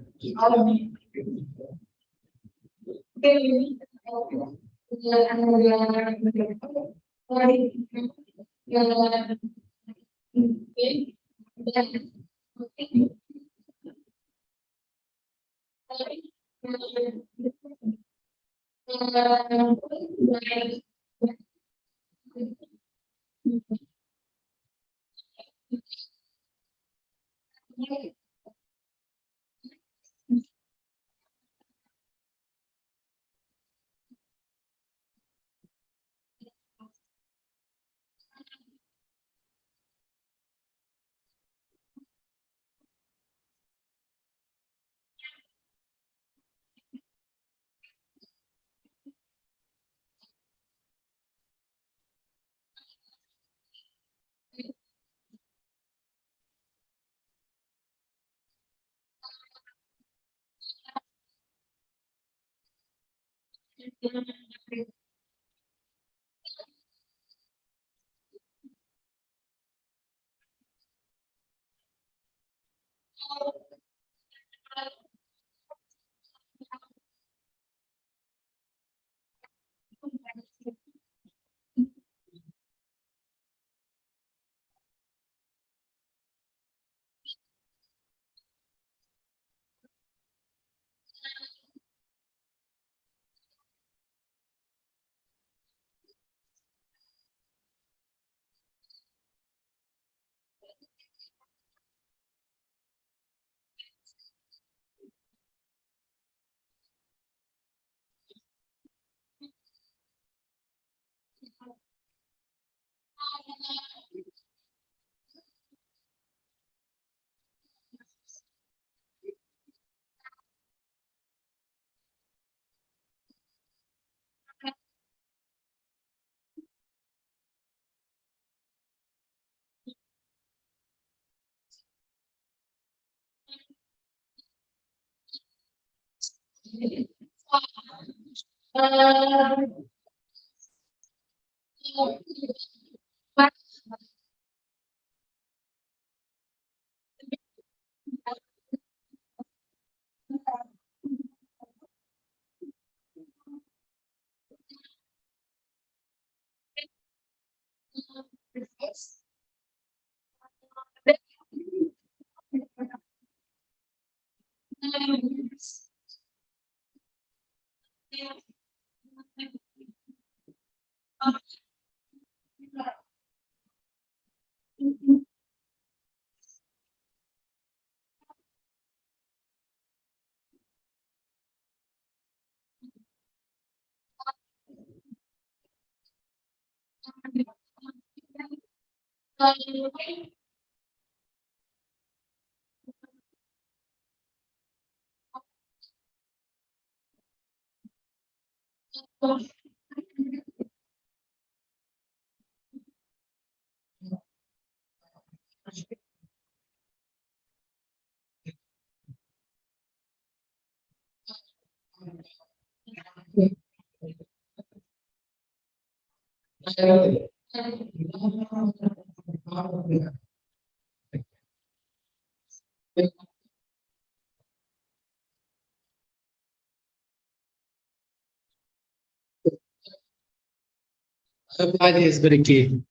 [SPEAKER 1] The idea is very key.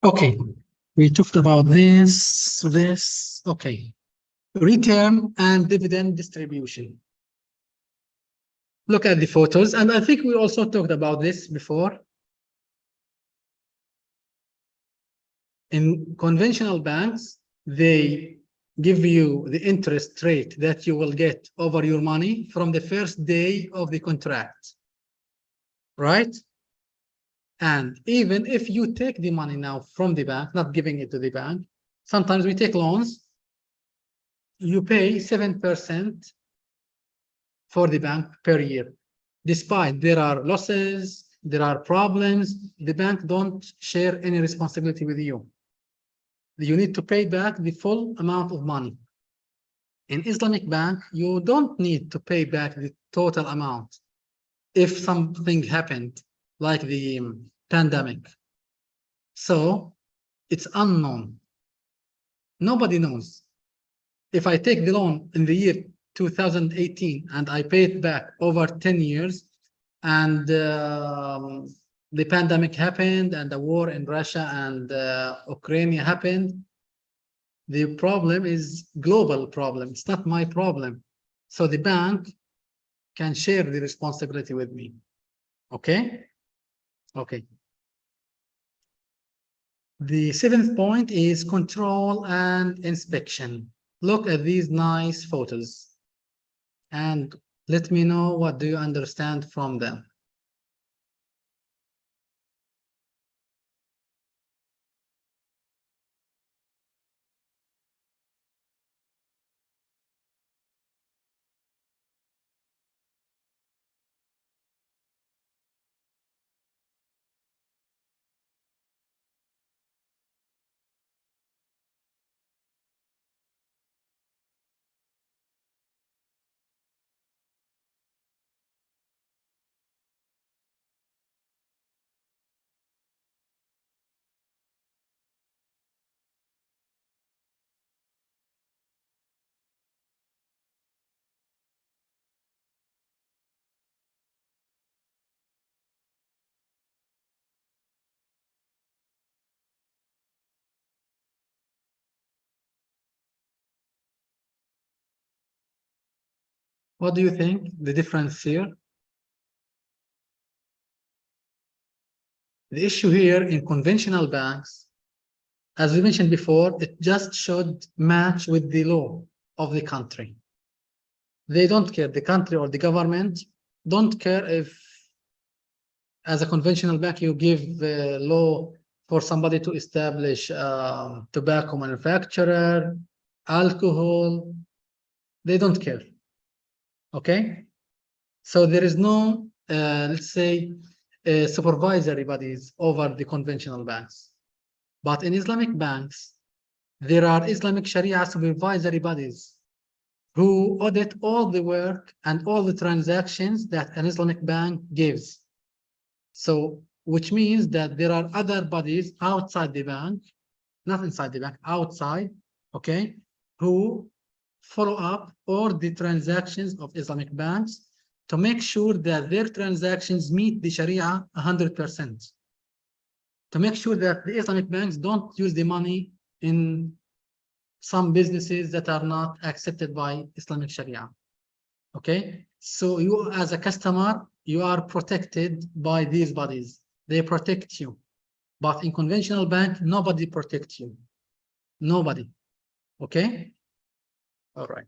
[SPEAKER 1] Okay, we talked about this. Okay. Return and dividend distribution. Look at the photos, and I think we also talked about this before. In conventional banks, they give you the interest rate that you will get over your money from the first day of the contract, right? And even if you take the money now from the bank, not giving it to the bank, sometimes we take loans, you pay 7% for the bank per year. Despite there are losses, there are problems, the bank don't share any responsibility with you. You need to pay back the full amount of money. In Islamic bank, you don't need to pay back the total amount if something happened, like the pandemic. So it's unknown. Nobody knows. If I take the loan in the year 2018 and I pay it back over 10 years, and the pandemic happened and the war in Russia and Ukraine happened, the problem is global problem. It's not my problem. So the bank can share the responsibility with me. Okay? Okay. The seventh point is control and inspection. Look at these nice photos and let me know what do you understand from them. What do you think? The difference here? The issue here in conventional banks, as we mentioned before, it just should match with the law of the country. They don't care, the country or the government don't care if, as a conventional bank, you give the law for somebody to establish tobacco manufacturer, alcohol, they don't care. Okay? So there is no, let's say, supervisory bodies over the conventional banks. But in Islamic banks, there are Islamic Sharia supervisory bodies who audit all the work and all the transactions that an Islamic bank gives. So, which means that there are other bodies outside the bank, not inside the bank, outside, okay, who follow up all the transactions of Islamic banks to make sure that their transactions meet the Sharia 100%. To make sure that the Islamic banks don't use the money in some businesses that are not accepted by Islamic Sharia. Okay, so you as a customer, you are protected by these bodies. They protect you. But in conventional bank, nobody protects you. Nobody. Okay? All right.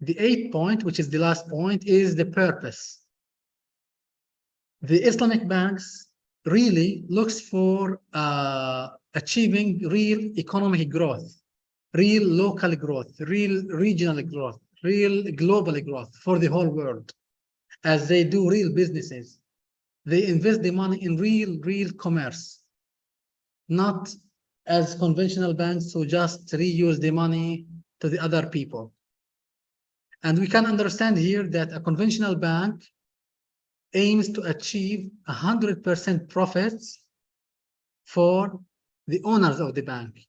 [SPEAKER 1] The 8th point, which is the last point, is the purpose. The Islamic banks really looks for achieving real economic growth, real local growth, real regional growth, real global growth for the whole world. As they do real businesses, they invest the money in real commerce, not as conventional banks who just reuse the money to the other people. And we can understand here that a conventional bank aims to achieve 100% profits for the owners of the bank,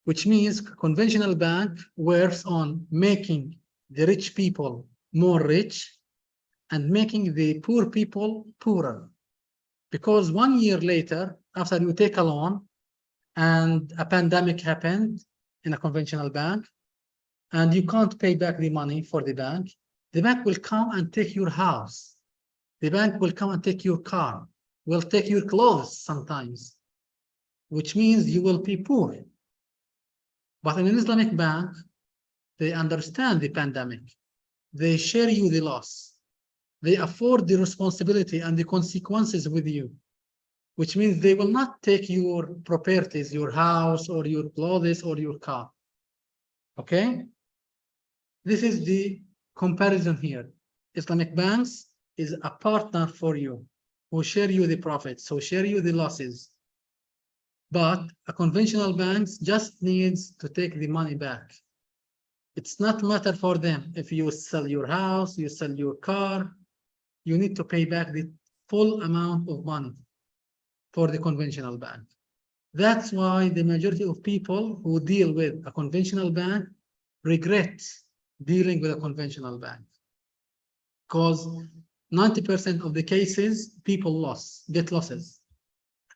[SPEAKER 1] which means conventional bank works on making the rich people more rich and making the poor people poorer. Because 1 year later, after you take a loan and a pandemic happened in a conventional bank, and you can't pay back the money for the bank will come and take your house. The bank will come and take your car, will take your clothes sometimes, which means you will be poor. But in an Islamic bank, they understand the pandemic. They share you the loss. They afford the responsibility and the consequences with you, which means they will not take your properties, your house or your clothes or your car. Okay? This is the comparison here. Islamic banks is a partner for you, who share you the profits, who share you the losses. But a conventional banks just needs to take the money back. It's not matter for them if you sell your house, you sell your car, you need to pay back the full amount of money for the conventional bank. That's why the majority of people who deal with a conventional bank regret dealing with a conventional bank, because 90% of the cases people get losses,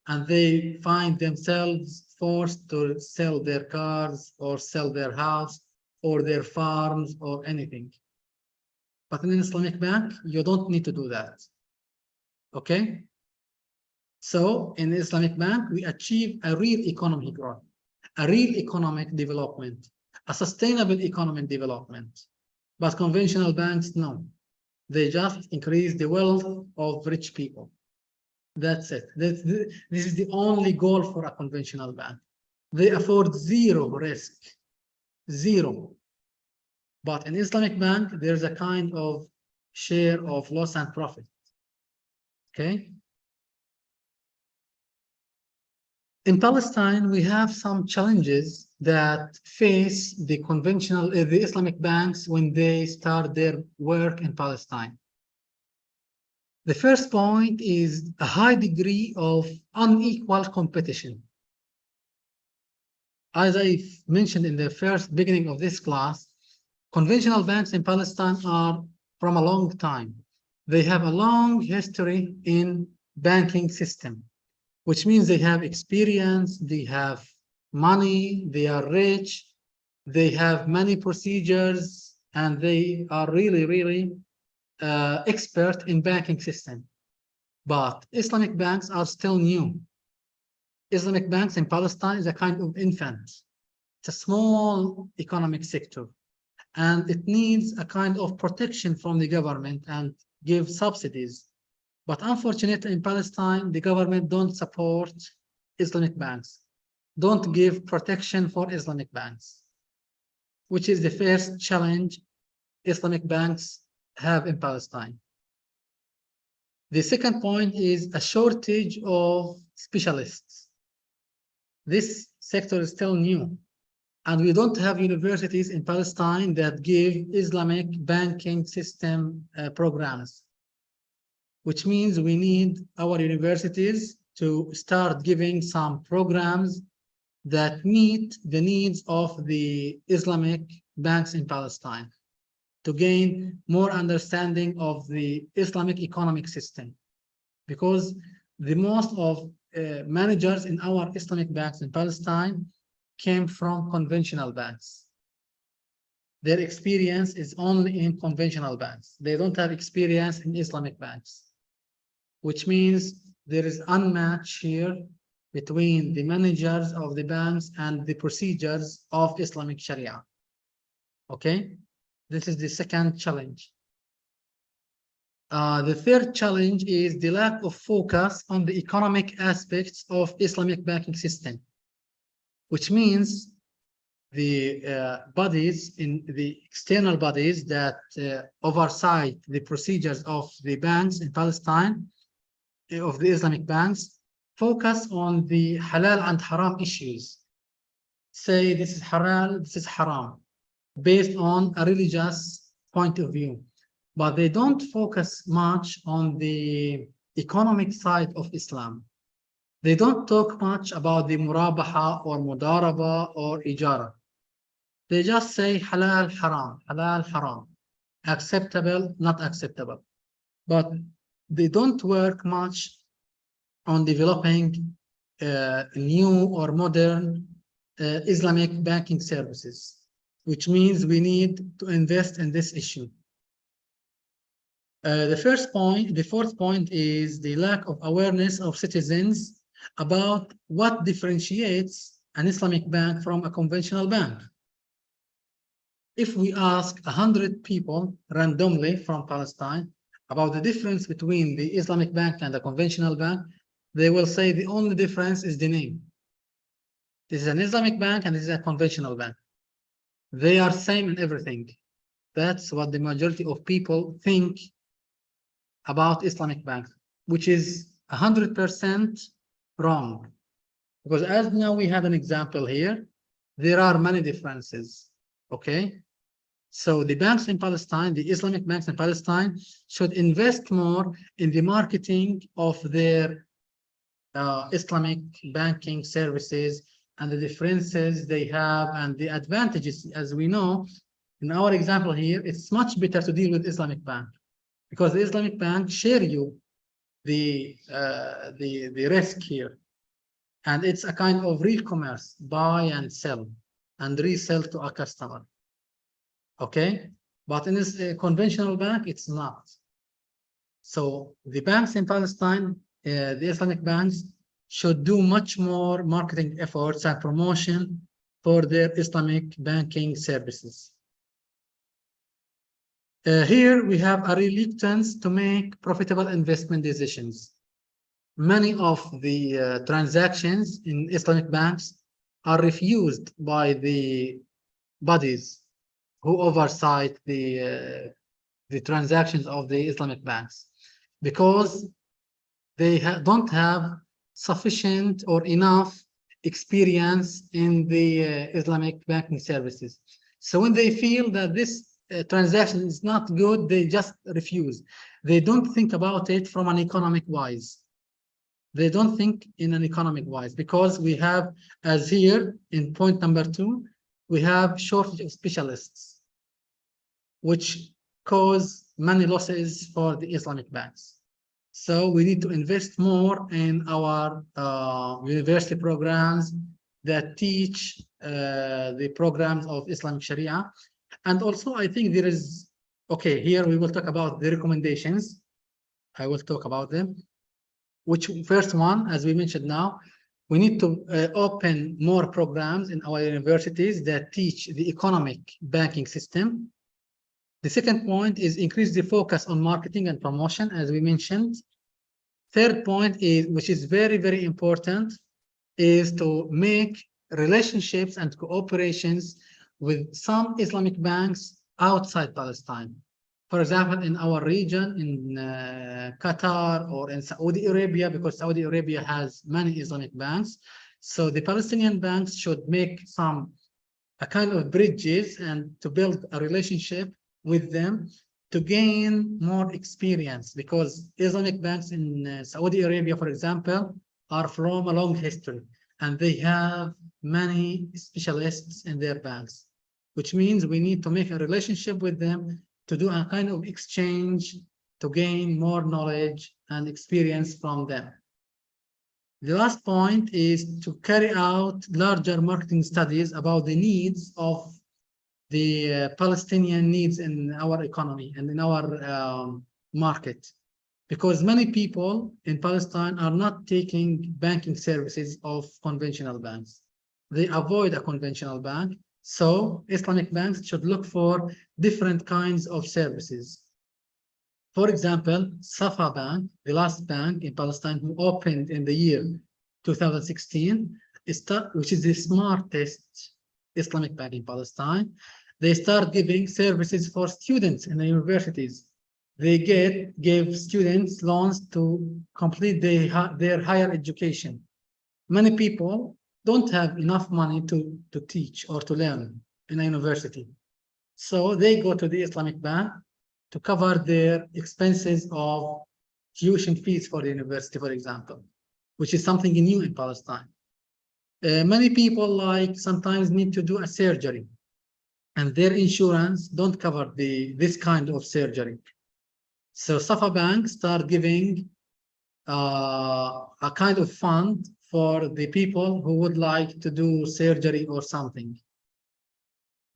[SPEAKER 1] and they find themselves forced to sell their cars or sell their house or their farms or anything. But in an Islamic bank, you don't need to do that. Okay? So in Islamic bank, we achieve a real economic growth, a real economic development, a sustainable economic development. But conventional banks, no. They just increase the wealth of rich people. That's it. This is the only goal for a conventional bank. They afford zero risk, zero. But in Islamic bank, there's a kind of share of loss and profit. Okay. In Palestine, we have some challenges that face the the Islamic banks when they start their work in Palestine. The first point is a high degree of unequal competition. As I mentioned in the first beginning of this class, conventional banks in Palestine are from a long time. They have a long history in banking system, which means they have experience, they have money, they are rich, they have many procedures and they are really expert in banking system. But Islamic banks are still new. Islamic banks in Palestine is a kind of infant. It's a small economic sector, and it needs a kind of protection from the government and give subsidies. But unfortunately, in Palestine, the government don't support Islamic banks, don't give protection for Islamic banks, which is the first challenge Islamic banks have in Palestine. The second point is a shortage of specialists. This sector is still new, and we don't have universities in Palestine that give Islamic banking system programs, which means we need our universities to start giving some programs that meet the needs of the Islamic banks in Palestine to gain more understanding of the Islamic economic system. Because the most of managers in our Islamic banks in Palestine came from conventional banks. Their experience is only in conventional banks. They don't have experience in Islamic banks, which means there is unmatch here between the managers of the banks and the procedures of Islamic Sharia. Okay, this is the second challenge. The third challenge is the lack of focus on the economic aspects of Islamic banking system, which means the bodies in the external bodies that oversight the procedures of the banks in Palestine, of the Islamic banks, focus on the halal and haram issues. Say this is halal, this is haram, based on a religious point of view. But they don't focus much on the economic side of Islam. They don't talk much about the murabaha or mudaraba or ijara. They just say halal, haram, acceptable, not acceptable. But they don't work much on developing new or modern Islamic banking services, which means we need to invest in this issue. The fourth point is the lack of awareness of citizens about what differentiates an Islamic bank from a conventional bank. If we ask 100 people randomly from Palestine about the difference between the Islamic bank and the conventional bank, they will say the only difference is the name. This is an Islamic bank and this is a conventional bank. They are same in everything. That's what the majority of people think about Islamic banks, which is 100% wrong. Because as now we have an example here, there are many differences, okay? So the banks in Palestine, the Islamic banks in Palestine, should invest more in the marketing of their Islamic banking services and the differences they have and the advantages. As we know, in our example here, it's much better to deal with Islamic bank because the Islamic bank share you the risk here. And it's a kind of real commerce, buy and sell and resell to a customer. Okay, but in this conventional bank, it's not. So the banks in Palestine, the Islamic banks, should do much more marketing efforts and promotion for their Islamic banking services. Here we have a reluctance to make profitable investment decisions. Many of the transactions in Islamic banks are refused by the bodies who oversight the transactions of the Islamic banks because they don't have sufficient or enough experience in the Islamic banking services. So when they feel that this transaction is not good, they just refuse. They don't think about it from an economic wise. They don't think in an economic wise because we have, as here in point number 2, we have shortage of specialists, which cause many losses for the Islamic banks. So we need to invest more in our university programs that teach the programs of Islamic Sharia And also, I think there is, okay, here we will talk about the recommendations. I will talk about them. Which first one, as we mentioned now, we need to open more programs in our universities that teach the economic banking system. The second point is increase the focus on marketing and promotion, as we mentioned. Third point is, which is very, very important, is to make relationships and cooperations with some Islamic banks outside Palestine. For example, in our region, in Qatar or in Saudi Arabia, because Saudi Arabia has many Islamic banks. So the Palestinian banks should make a kind of bridges and to build a relationship with them to gain more experience, because Islamic banks in Saudi Arabia, for example, are from a long history and they have many specialists in their banks, which means we need to make a relationship with them to do a kind of exchange to gain more knowledge and experience from them. The last point is to carry out larger marketing studies about the needs of the Palestinian needs in our economy and in our market, because many people in Palestine are not taking banking services of conventional banks. They avoid a conventional bank. So Islamic banks should look for different kinds of services. For example, Safa Bank, the last bank in Palestine who opened in the year 2016, which is the smartest Islamic bank in Palestine. They start giving services for students in the universities. They give students loans to complete their higher education. Many people don't have enough money to teach or to learn in a university. So they go to the Islamic bank to cover their expenses of tuition fees for the university, for example, which is something new in Palestine. Many people sometimes need to do a surgery and their insurance don't cover this kind of surgery. So Safa Bank start giving a kind of fund for the people who would like to do surgery or something.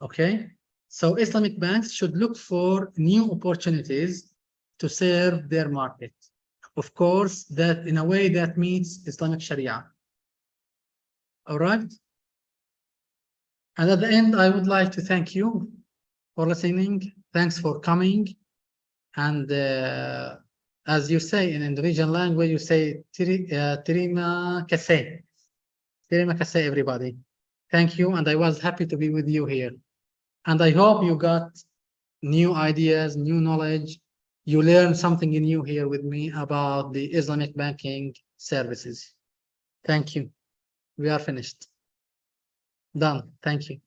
[SPEAKER 1] Okay, so Islamic banks should look for new opportunities to serve their market. Of course, that in a way that meets Islamic Sharia. All right. And at the end, I would like to thank you for listening. Thanks for coming. And as you say in Indonesian language, you say terima kasih. Terima kasih, everybody. Thank you. And I was happy to be with you here. And I hope you got new ideas, new knowledge. You learned something new here with me about the Islamic banking services. Thank you. We are finished. Done. Thank you.